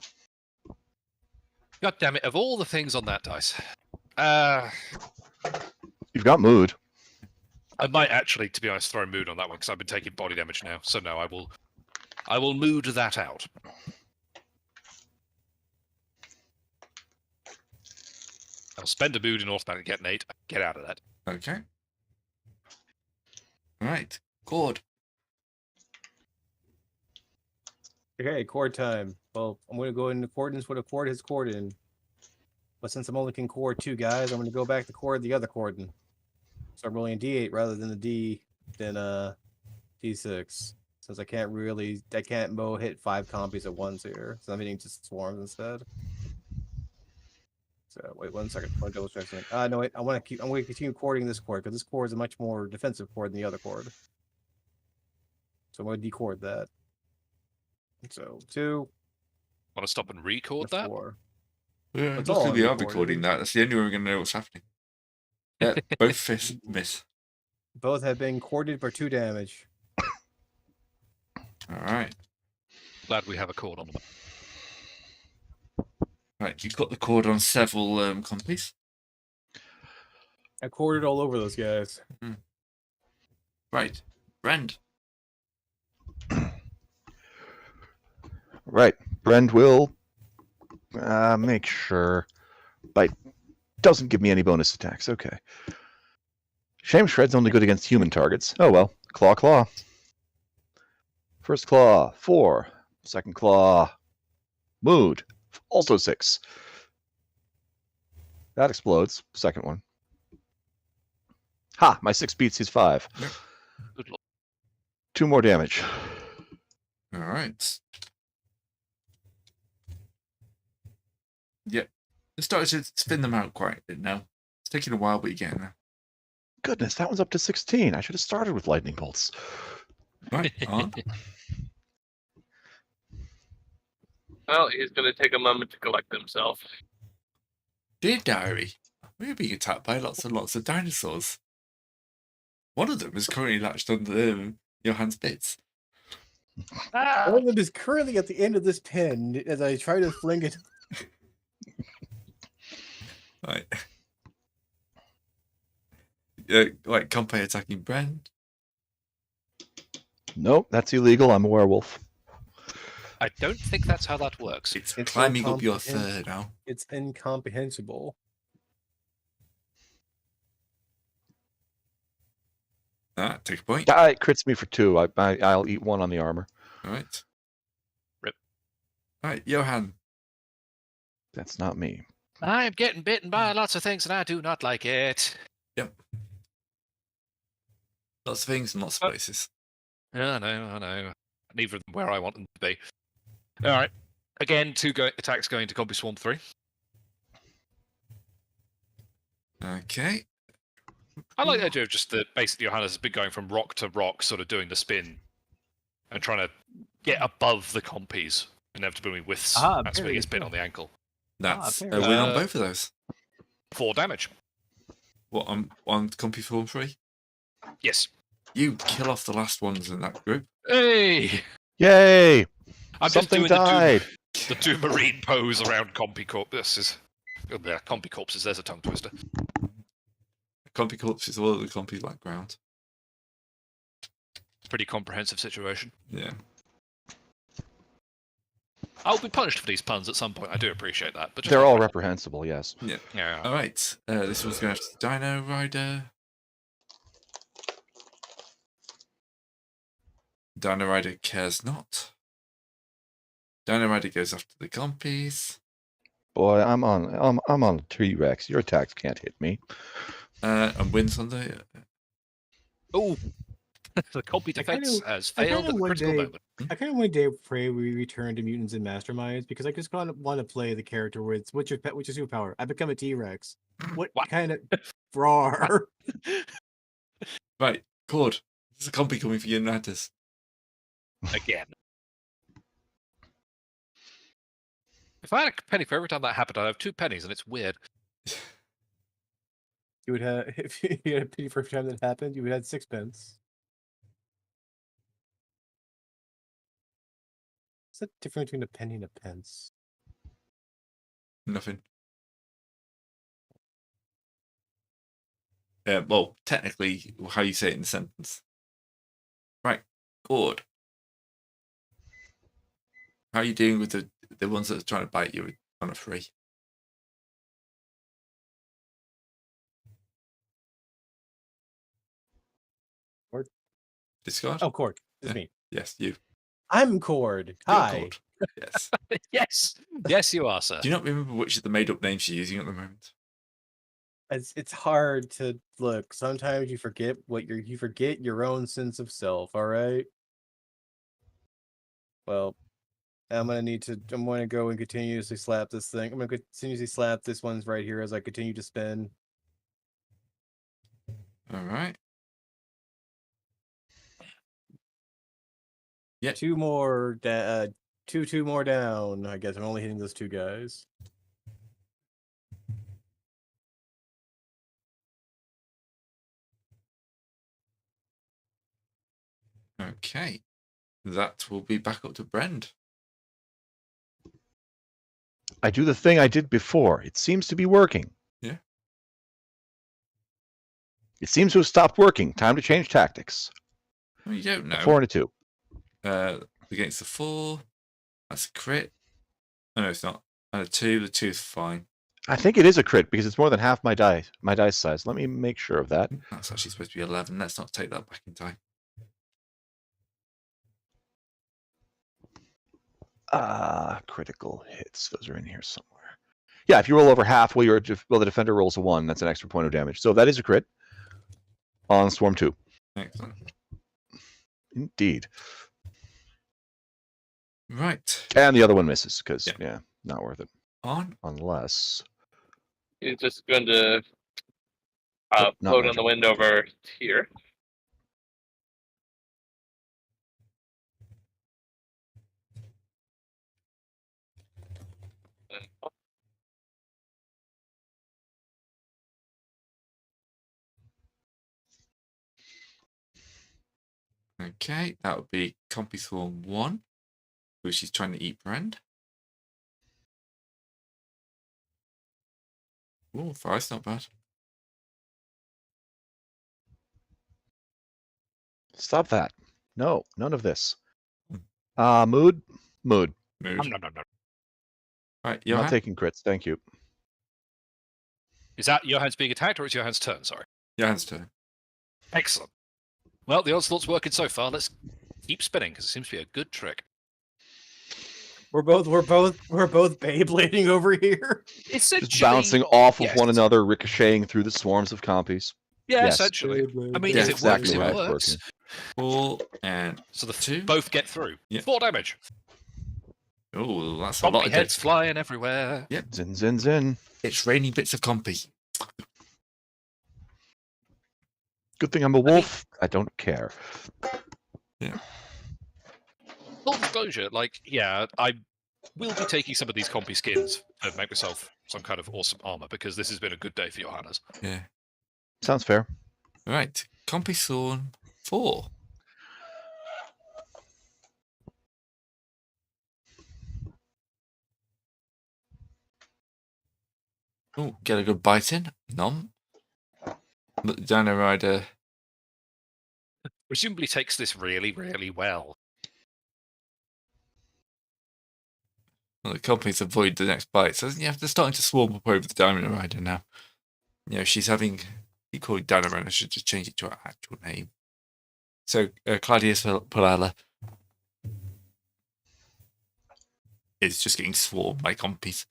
God damn it, of all the things on that dice. You've got mood. I might actually, to be honest, throw mood on that one because I've been taking body damage now. So no, I will mood that out. I'll spend a mood in automatic get an 8. Get out of that. Okay. All right. Cord. Okay, chord time. Well, I'm going to go in accordance with a chord has chord in. But since I'm only can chord 2 guys, I'm going to go back to chord the other chord in. So I'm rolling a D8 rather than D6. Since I can't hit 5 compies at once here. So I'm hitting just swarms instead. So wait 1 second. I want to double check something. No, wait. I'm going to continue chording this chord because this chord is a much more defensive chord than the other chord. So I'm going to decord that. So 2. Want to stop and record that? 4. Yeah, It's all luckily on we are recording. recording that. That's the only way we're going to know what's happening. Yeah, both miss. Both have been corded for 2 damage. All right. Glad we have a chord on them. Right, you've got the cord on several compies. I corded all over those guys. Right. Brand. Right. Brend will make sure bite doesn't give me any bonus attacks. Okay. Shame Shred's only good against human targets. Oh well. Claw, claw. First claw, 4. Second claw, mood, also 6. That explodes. Second one. Ha! My 6 beats his 5. Good lord. 2 more damage. All right. Yep. It started to spin them out quite a bit now. It's taking a while, but you're getting there. Goodness, that one's up to 16. I should have started with lightning bolts. Right. On. Well, he's going to take a moment to collect himself. Dear Diary, we're being attacked by lots and lots of dinosaurs. One of them is currently latched onto Johan's bits. One of them is currently at the end of this pin as I try to fling it. Right. Like Compay attacking Brand. Nope, that's illegal. I'm a werewolf. I don't think that's how that works. It's It's climbing up your incompetent. third now. It's incomprehensible. Take a point. It crits me for 2. I'll eat 1 on the armor. All right. Rip. All right, Johan. That's not me. I am getting bitten by lots of things and I do not like it. Yep. Lots of things and lots of places. I know. Neither of them where I want them to be. All right. Again, 2 attacks going to Compy Swarm 3. Okay. I like the idea of just that basically Johannes has been going from rock to rock, sort of doing the spin and trying to get above the compies, inevitably with that's where he gets bit on the ankle. That's a apparently. win on both of those. 4 damage. What, on Compy Form 3? Yes. You kill off the last ones in that group. Hey! Yay! I'm Something just doing died. the two marine pose around compy corpses. Compy corpses, there's a tongue twister. Compy corpse is all of the compy background. Pretty comprehensive situation. Yeah. I'll be punished for these puns at some point. I do appreciate that. But just They're not all right now. reprehensible, yes. Yeah. All right. This one's going to Dino Rider. Dino Rider cares not. Dino Rider goes after the compies. Boy, I'm on a T-Rex. Your attacks can't hit me. And wins on the. Oh, the compy I kinda- defense has I kinda failed at the one critical day- moment. I kind of one day pray we return to Mutants and Masterminds because I just kind of want to play the character with what's your superpower? I become a T-Rex. What What? kind of roar? Right, Cord. There's a compy coming for Unitas. Again. If I had a penny for every time that happened, I'd have 2 pennies, and it's weird. You would have if you had a pity for every time that happened. You would have 6 pence. What's the difference between a penny and a pence? Nothing. Well, technically, how you say it in the sentence. Right, Cord. How are you dealing with the ones that are trying to bite you on a free? Cord? Discard? Oh, Cord. It's Yeah. me. Yes, you. I'm Cord. You're Hi. Cord. Yes. Yes. Yes, you are, sir. Do you not remember which of the made-up names you're using at the moment? It's hard to look. Sometimes you forget you forget your own sense of self. All right. Well, I'm gonna go and continuously slap this thing. I'm gonna continuously slap this one's right here as I continue to spin. All right. Yep. Two more down. I guess I'm only hitting those 2 guys. Okay. That will be back up to Brend. I do the thing I did before. It seems to be working. Yeah. It seems to have stopped working. Time to change tactics. Well, you don't know. 4 and a 2. Against the 4. That's a crit. Oh, no, it's not. And a 2. The 2's fine. I think it is a crit because it's more than half my dice size. Let me make sure of that. That's actually supposed to be 11. Let's not take that back in time. Critical hits. Those are in here somewhere. Yeah, if you roll over half, the defender rolls a 1. That's an extra point of damage. So that is a crit on Swarm 2. Excellent. Indeed. Right. And the other one misses because, Yeah. yeah, not worth it. On. Unless... He's just going to Not float on magic. the wind over here. Okay. That would be Compy Swarm 1, which is trying to eat Brand. Oh, 5's not bad. Stop that. No, none of this. Mood. Mood. Nom, nom, nom, nom. Right, I'm not Johan. taking crits. Thank you. Is that Johan's being attacked, or is Johan's turn? Sorry. Johan's turn. Excellent. Well, the onslaught's working so far. Let's keep spinning because it seems to be a good trick. We're both Beyblading over here. Essentially, Just bouncing off of yes. one another, ricocheting through the swarms of compies. Yeah, Yes. essentially. I mean, Yeah, if it exactly works, how it it's works. 4 and So the 2. both get through. Yeah. 4 damage. Oh, that's a lot Compy of heads damage. flying everywhere. Zin, zin, zin. It's raining bits of Compy. Good thing I'm a wolf. I don't care. Full disclosure, I will be taking some of these compy skins to make myself some kind of awesome armor because this has been a good day for Johannes. Yeah. Sounds fair. Right. Compy Swarm 4. Oh, get a good bite in. Nom. But the Dino Rider. Presumably takes this really, really well. Well, the companies avoid the next bite. So yeah, they're starting to swarm up over the Dino Rider now. You know, she's having. You call it Dino Rider. I should just change it to her actual name. So Claudius Palella is just getting swarmed by compies.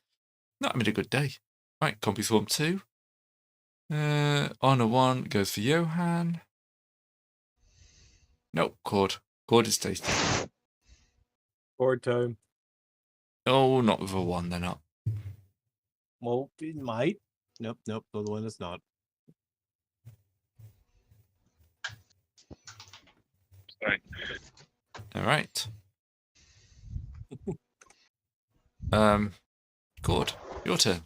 Not having a good day. Right, compy swarm 2. Honor 1 goes for Johan. Nope, Cord. Cord is tasty. Board time. Oh, not with a 1, they're not. Well, it might. Nope, the one is not. Sorry. Alright. Cord, your turn.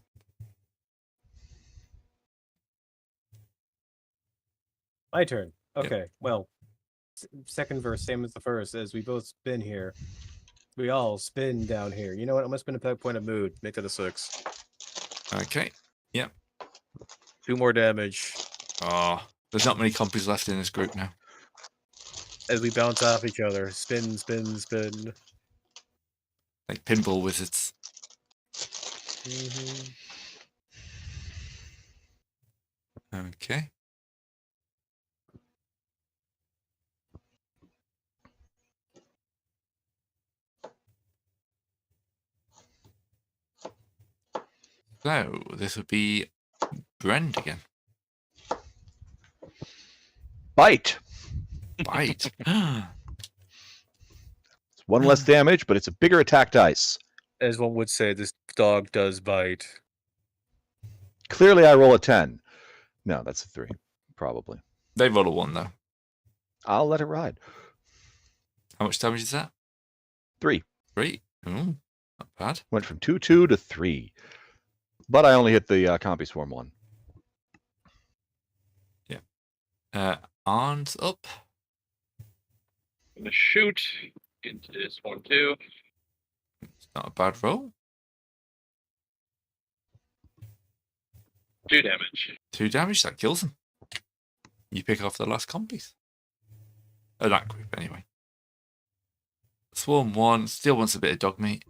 My turn. Yep. Okay, well, second verse, same as the first, as we both spin here. We all spin down here. You know what? I'm gonna spin a point of mood. Make it a 6. Okay. 2 more damage Oh, there's not many compies left in this group now. as we bounce off each other. Spin, spin, spin. Like pinball wizards. Mhm. Okay. So, this would be Brend again. Bite. Bite. It's 1 less damage, but it's a bigger attack dice. As one would say, this dog does bite. Clearly, I roll a 10. No, that's a 3, probably. They roll a 1, though. I'll let it ride. How much damage is that? 3. 3? Ooh, not bad. Went from 2-2 to 3. But I only hit the Compy Swarm 1. Arms up. Gonna shoot into this one too. It's not a bad roll. 2 damage. 2 damage, that kills him. You pick off the last compies. Oh, that group, anyway. Swarm 1 still wants a bit of dog meat.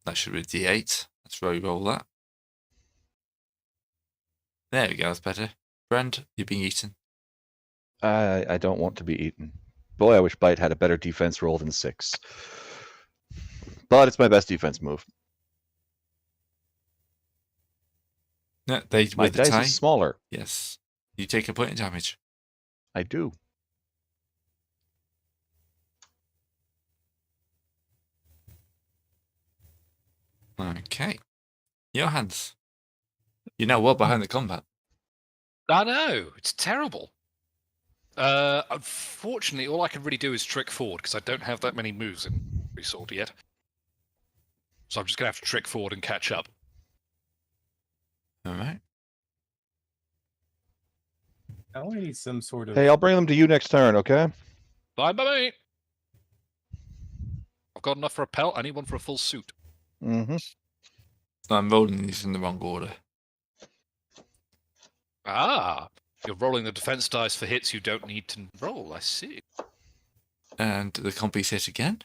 That should be a D8. Let's roll that. There we go, that's better. Brand, you're being eaten. I don't want to be eaten. Boy, I wish Bite had a better defense roll than 6. But it's my best defense move. No, they My with the dice tie. is smaller. Yes. You take a point of damage. I do. Okay. Your hands. You're now well behind the combat. I know, it's terrible. Unfortunately, all I can really do is trick forward because I don't have that many moves in Resort yet. So I'm just gonna have to trick forward and catch up. Alright. I only need some sort of. Hey, I'll bring them to you next turn, okay? Bye bye. I've got enough for a pelt. I need one for a full suit. Mm-hmm. So I'm rolling these in the wrong order. Ah, you're rolling the defense dice for hits you don't need to roll. I see. And the compies hit again.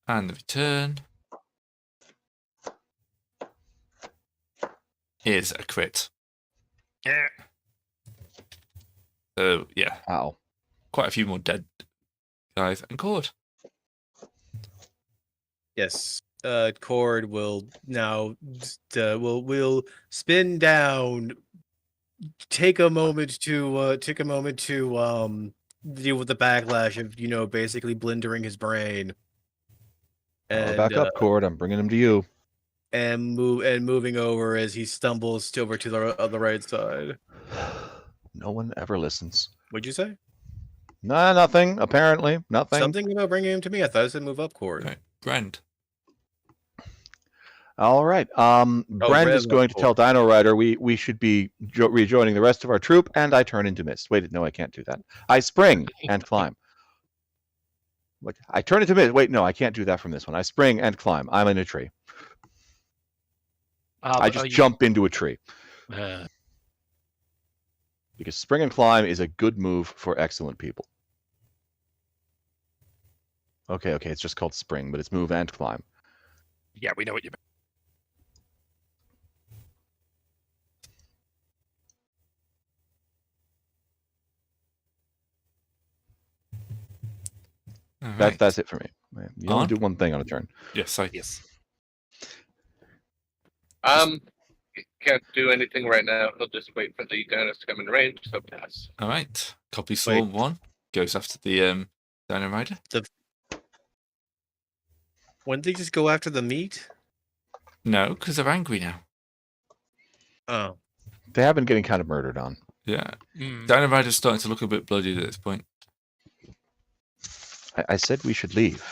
And the return is a crit. Yeah. So, yeah, Ow. quite a few more dead guys. And Cord. Yes. Cord will now will spin down. Take a moment to deal with the backlash of basically blindering his brain. And Back up, Cord. I'm bringing them to you. and moving over as he stumbles over to the right side. No one ever listens. What'd you say? Nah, nothing. Apparently, nothing. Something about bringing him to me. I thought I said move up, Cord. Right. Brand. All right. Brand is Rev going to up, tell Dino Rider we should be rejoining the rest of our troop, and I turn into mist. Wait, no, I can't do that. I spring and climb. Like I turn into mist. Wait, no, I can't do that from this one. I spring and climb. I'm in a tree. I just jump into a tree because spring and climb is a good move for excellent people. Okay, it's just called spring, but it's move and climb. Yeah, we know what you mean. All right. That's it for me. You only On? do one thing on a turn. Yes, I. Yes. Can't do anything right now. He'll just wait for the gunners to come in range. So pass. All right. Copy Swarm 1 goes after the Dino Rider. When did they just go after the meat? No, because they're angry now. Oh, They have been getting kind of murdered on. Yeah. Mm. Dino Rider's starting to look a bit bloodied at this point. I said we should leave.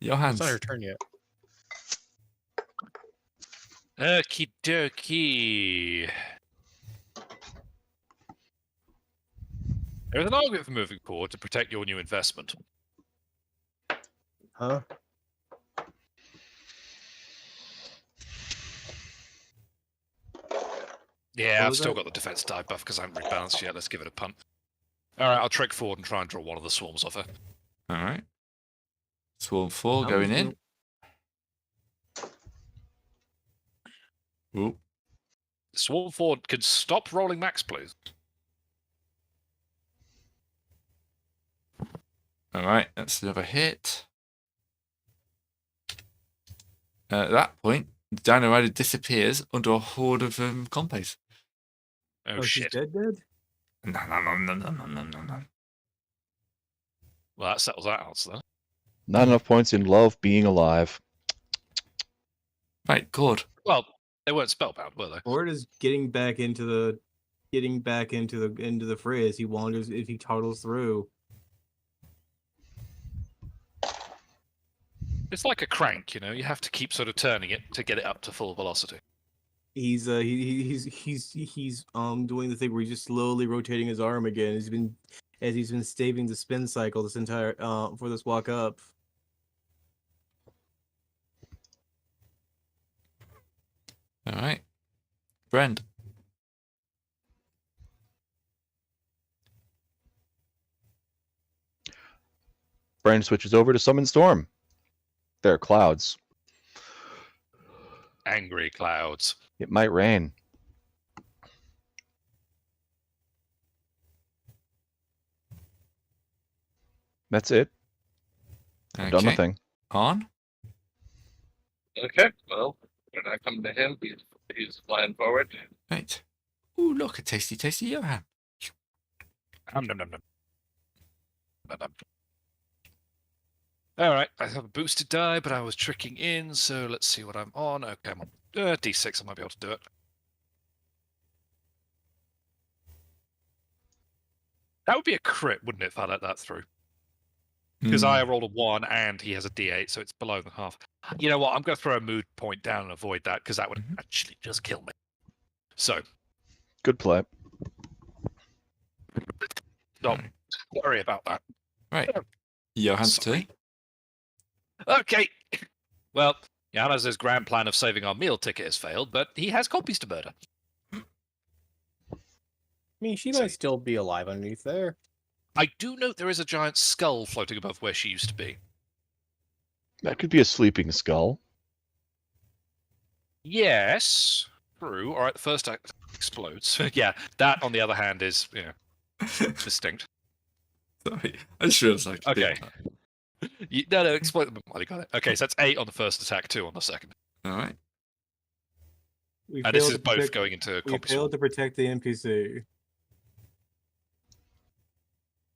Your it's hands. not her turn yet. Okie dokie. There is an argument for moving forward to protect your new investment. Huh? Yeah, What I've was still that? got the defense die buff because I haven't rebalanced yet. Let's give it a punt. All right, I'll trek forward and try and draw one of the swarms off her. All right. Swarm 4 I going was in. Ooh. Swarm forward can stop rolling max, please. All right. That's another hit. At that point, the Dino Rider disappears under a horde of compies. Oh, she's shit. dead. No. Well, that settles that answer then. Not enough points in love being alive. Right, good. Well, they weren't spellbound, were they? Ord is getting back into the fray as he wanders, if he toddles through. It's like a crank, you know. You have to keep sort of turning it to get it up to full velocity. He's doing the thing where he's just slowly rotating his arm again. He's been staving the spin cycle this entire for this walk up. All right. Brand. Brian switches over to summon storm. There are clouds. Angry clouds. It might rain. That's it. I've done my thing. On. Okay, well, we're not coming to him. He's flying forward. Right. Ooh, look, a tasty Johan. Nom, nom, nom, nom. Nom, nom. All right, I have a boosted die, but I was tricking in, so let's see what I'm on. Okay, I'm on D6. I might be able to do it. That would be a crit, wouldn't it, if I let that through? Because I rolled a 1 and he has a D8, so it's below the half. You know what? I'm going to throw a mood point down and avoid that because that would actually just kill me. So, Good play. don't worry about that. Right. Johan's turn. Okay. Well, Johannes' grand plan of saving our meal ticket has failed, but he has copies to murder. I mean, she So- might still be alive underneath there. I do note there is a giant skull floating above where she used to be. That could be a sleeping skull. Yes, true. All right, the first act explodes. Yeah, that, on the other hand, is distinct. Sorry. I just realized I could Okay. do that. No, explode. I got it. Okay, so that's 8 on the first attack, 2 on the second. All right. We And this failed is to both protect- going into We copy failed swap. to protect the NPC.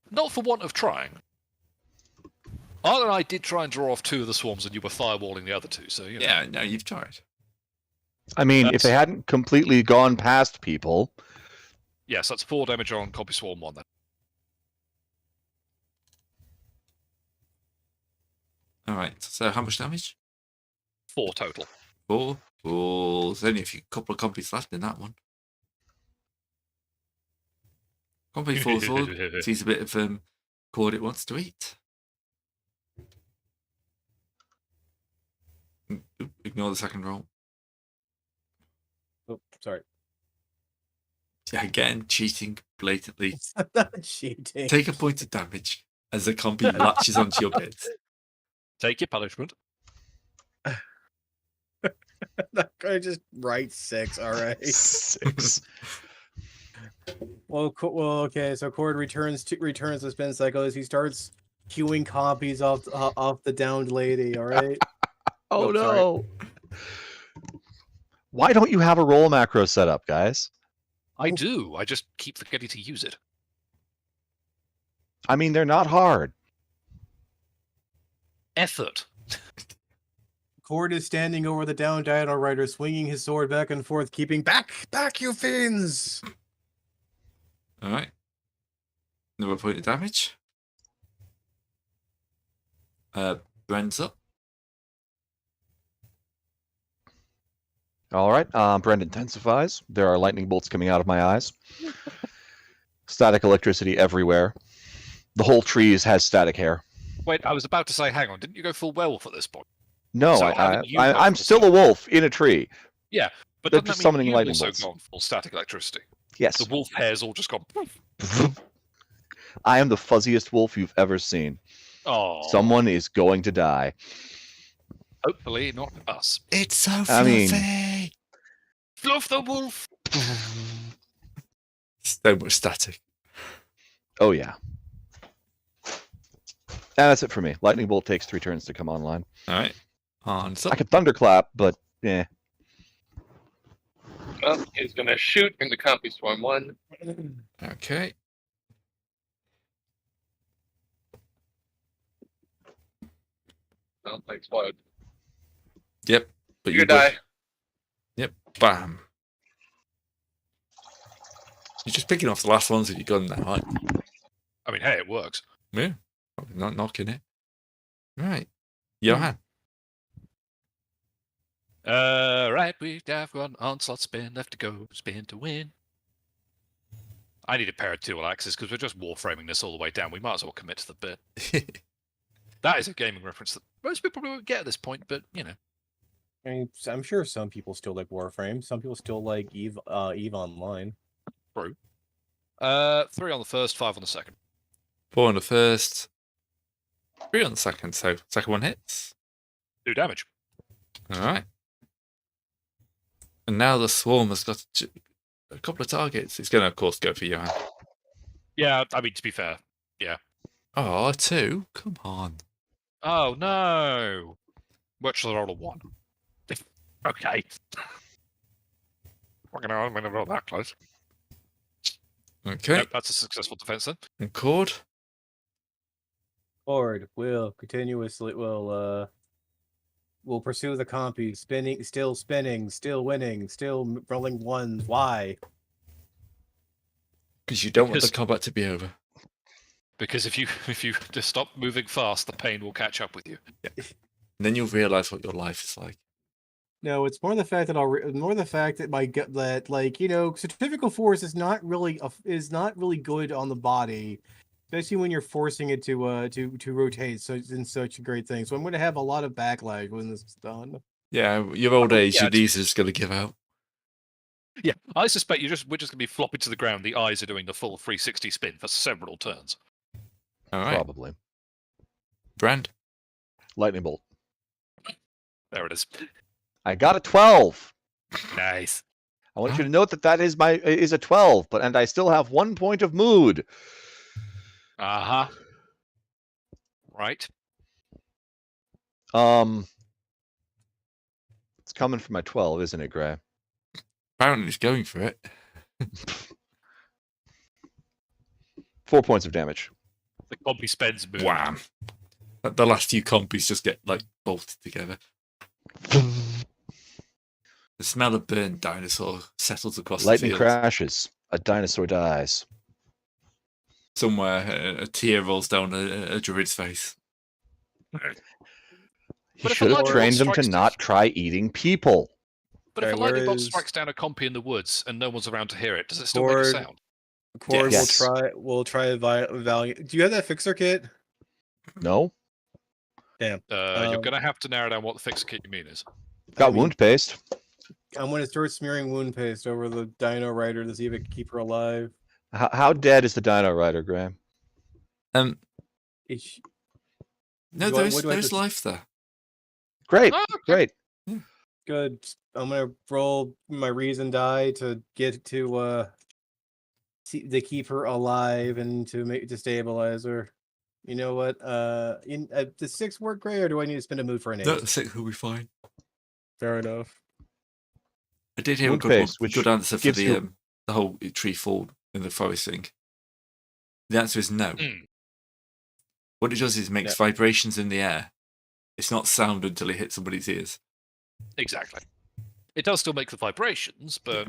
Not for want of trying. Arthur and I did try and draw off 2 of the swarms, and you were firewalling the other 2, so, you know. Yeah, no, you've tried. I mean, if they That's- hadn't completely gone past people, Yes, that's 4 damage on copy swarm 1 then. All right. So how much damage? 4 total. 4. Oh, there's only a couple of copies left in that one. Company 4 sees a bit of cord it wants to eat. Oop, ignore the second roll. Oh, sorry. Yeah, again, cheating blatantly. I'm not cheating. Take a point of damage. as the compy latches onto your bits. Take your punishment. Not gonna just write 6. All right. 6. Well, okay. So Cord returns the spin cycle as he starts queuing copies off the downed lady. All right. Oh Oh, sorry. no! Why don't you have a roll macro set up, guys? I do. I just keep forgetting to use it. I mean, they're not hard. Effort. Cord is standing over the downed Dino Rider, swinging his sword back and forth, keeping back, you fiends! All right. Another point of damage. Bren's up. All right. Brand intensifies. There are lightning bolts coming out of my eyes. Static electricity everywhere. The whole tree has static hair. Wait, I was about to say, hang on, didn't you go full werewolf at this point? No, So haven't you gone I'm full still a wolf in a tree. Yeah, but They're doesn't just that mean summoning you've lightning also bolts. gone full static electricity? Yes. The wolf hair's all just gone. I am the fuzziest wolf you've ever seen. Oh, Someone is going to die. hopefully not us. It's so I fluffy. mean- Fluff the wolf. So much static. Oh, yeah. And that's it for me. Lightning bolt takes 3 turns to come online. All right. Hands I up. could thunderclap, but eh. Well, he's gonna shoot into Compy Swarm 1. Okay. Well, they explode. Yep. But You die. Yep. Bam. You're just picking off the last ones with your gun now, right? I mean, hey, it works. Yeah. Not knocking it. Right. Johan. Right, we have one onslaught spin left to go. Spin to win. I need a pair of dual axes because we're just warframing this all the way down. We might as well commit to the bit. That is a gaming reference that most people probably won't get at this point, but you know. I mean, I'm sure some people still like Warframe. Some people still like Eve Online. True. 3 on the first, 5 on the second. 4 on the first. 3 on the second. So second one hits. 2 damage. All right. And now the swarm has got a couple of targets. It's going to, of course, go for Johan. Yeah, I mean, to be fair. Oh, 2? Come on. Oh, no. Which will roll a 1. Okay. Fucking hell, I'm going to roll that close. Okay. Nope, that's a successful defense then. And Cord. Cord will continuously will pursue the compy, still spinning, still winning, still rolling ones. Why? Because you don't want the Because- combat to be over. Because if you just stop moving fast, the pain will catch up with you. And then you'll realise what your life is like. No, it's more the fact that more the fact that my gut that centrifugal force is not really good on the body, especially when you're forcing it to rotate. So it's in such a great thing. So I'm going to have a lot of backlash when this is done. Yeah, your old age, Yeah, your it's- knees are just going to give out. Yeah, I suspect we're just going to be flopping to the ground. The eyes are doing the full 360 spin for several turns. All right. Probably. Brand. Lightning bolt. There it is. I got a 12. Nice. I want you to note that is a 12, and I still have 1 point of mood. Uh-huh. Right. It's coming for my 12, isn't it, Gray? Apparently, he's going for it. 4 points of damage. The compy spends move. Wham. The last few compies just get bolted together. The smell of burnt dinosaur settles across Lightning the field. crashes. A dinosaur dies. Somewhere, a tear rolls down a druid's face. He But if a should have lightning trained bolt them to strikes not try eating people. But if Okay, a lightning bolt whereas- strikes down a compy in the woods and no one's around to hear it, does it still make a Cord- sound? Cord Yes. will try Valiant. Do you have that fixer kit? No? You're Um, going to have to narrow down what the fix kit you mean is. Got wound paste. I'm going to start smearing wound paste over the Dino Rider to see if it can keep her alive. How dead is the Dino Rider, Graham? It's No, What- what do I there's just- life there. Great, Oh, okay. great. good. I'm gonna roll my reason die to get to to keep her alive and to stabilize her. You know what? Does 6 work great, or do I need to spend a mood for an 8? No, 6 will be fine. Fair enough. I did hear Moon a good paste, which good answer for gives the you- the whole tree fall in the forest thing. The answer is no. Mm. What it does is it makes vibrations in the air. It's not sound until it hits somebody's ears. Exactly. It does still make the vibrations, but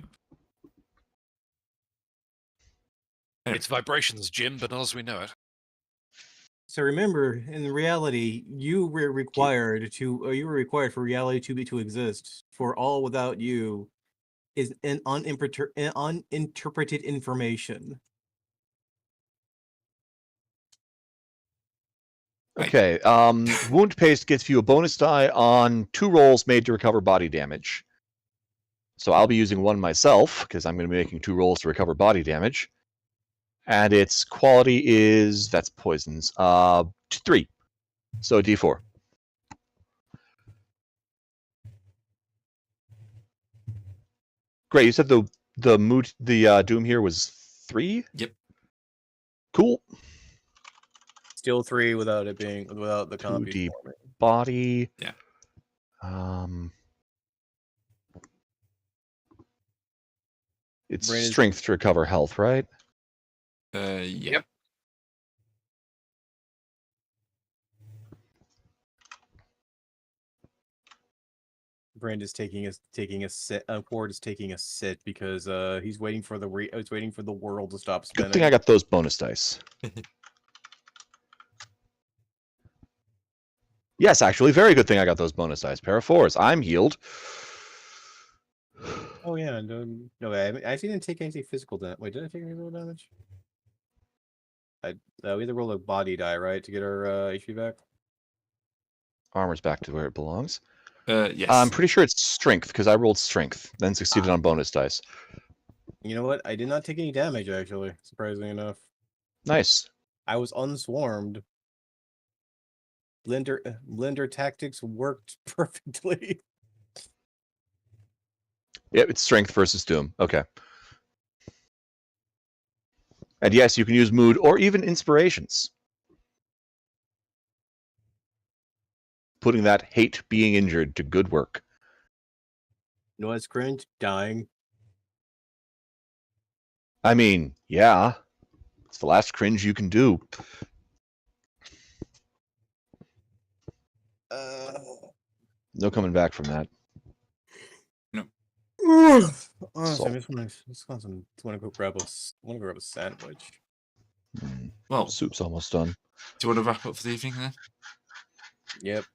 Anyway. it's vibrations, Jim, but not as we know it. So remember, in reality, you were required for reality to exist. For all without you is an uninterpreted information. Right. Okay. Wound paste gets you a bonus die on 2 rolls made to recover body damage. So I'll be using one myself because I'm going to be making 2 rolls to recover body damage. And its quality is that's poisons. 3. So D4. Great. You said the doom here was 3? Yep. Cool. Still 3 without the 2D combi. body. Yeah. It's Brandon's- strength to recover health, right? Yeah. Yep. Brand is taking a sit. Ward is taking a sit because he's waiting for the world to stop spinning. Good thing I got those bonus dice. Yes, actually, very good thing I got those bonus dice. Pair of 4s. I'm healed. Oh yeah, no, I didn't take any physical damage. Wait, did I take any physical damage? We had to roll a body die, right, to get our HP back. Armor's back to where it belongs. Yes. I'm pretty sure it's strength because I rolled strength, then succeeded on bonus dice. You know what? I did not take any damage actually, surprisingly enough. Nice. I was unswarmed. Blender tactics worked perfectly. Yep, it's strength versus doom. Okay. And yes, you can use mood or even inspirations. Putting that hate being injured to good work. No, it's cringe. Dying. I mean, yeah. It's the last cringe you can do. No coming back from that. Honestly, I just want to go grab a sandwich. Well, Soup's almost done. do you want to wrap up for the evening then? Yep.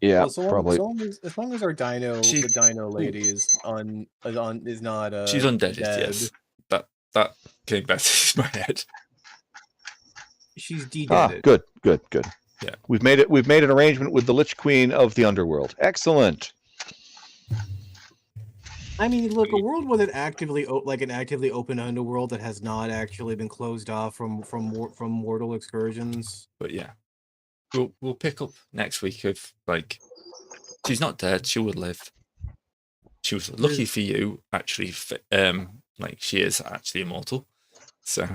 Yeah, Well, probably. as long as our She- the dino lady is not She's undead, dead. yes. That came back to my head. She's Ah, de-deaded. good. Yeah. We've made an arrangement with the Lich Queen of the Underworld. Excellent. I mean, look, a world with an actively open underworld that has not actually been closed off from mortal excursions. But yeah. We'll pick up next week of like she's not dead, she will live. She was lucky for you, actually like she is actually immortal. So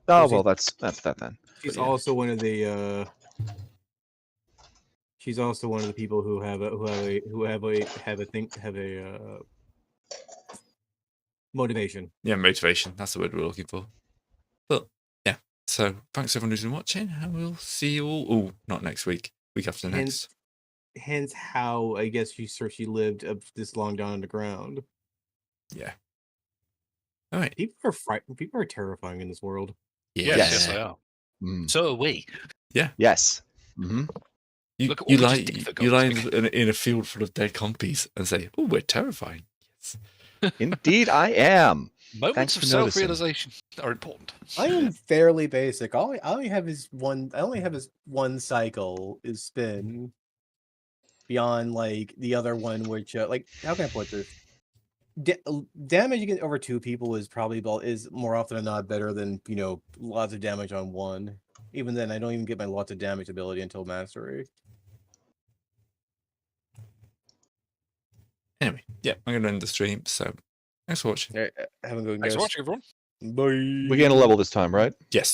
Oh well, that's that then. She's yeah. also one of the she's also one of the people who have a motivation. yeah, motivation. That's the word we're looking for. But yeah. So thanks everyone who's been watching, and we'll see you all. Oh, not next week. Week after next. Hence how I guess she lived this long down underground. Yeah. All right. People are frightened. People are terrifying in this world. Yeah. Yes, they are. Mm. So are we. Yes. Mm-hmm. Look at what You we lie, just did, for you God's lie in a field full of dead compies and say, "Oh, we're terrifying." Yes. Indeed, I am. Moments Thanks of for noticing. self-realization are important. I am fairly basic. I only have his one cycle is spin. Beyond like the other one, which like how can I put this? Damage against over 2 people is more often than not better than lots of damage on 1. Even then, I don't even get my lots of damage ability until mastery. Anyway, yeah, I'm going to end the stream. So thanks for watching. All right, have a good one, Thanks guys. for watching, everyone. Bye. We gain a level this time, right? Yes.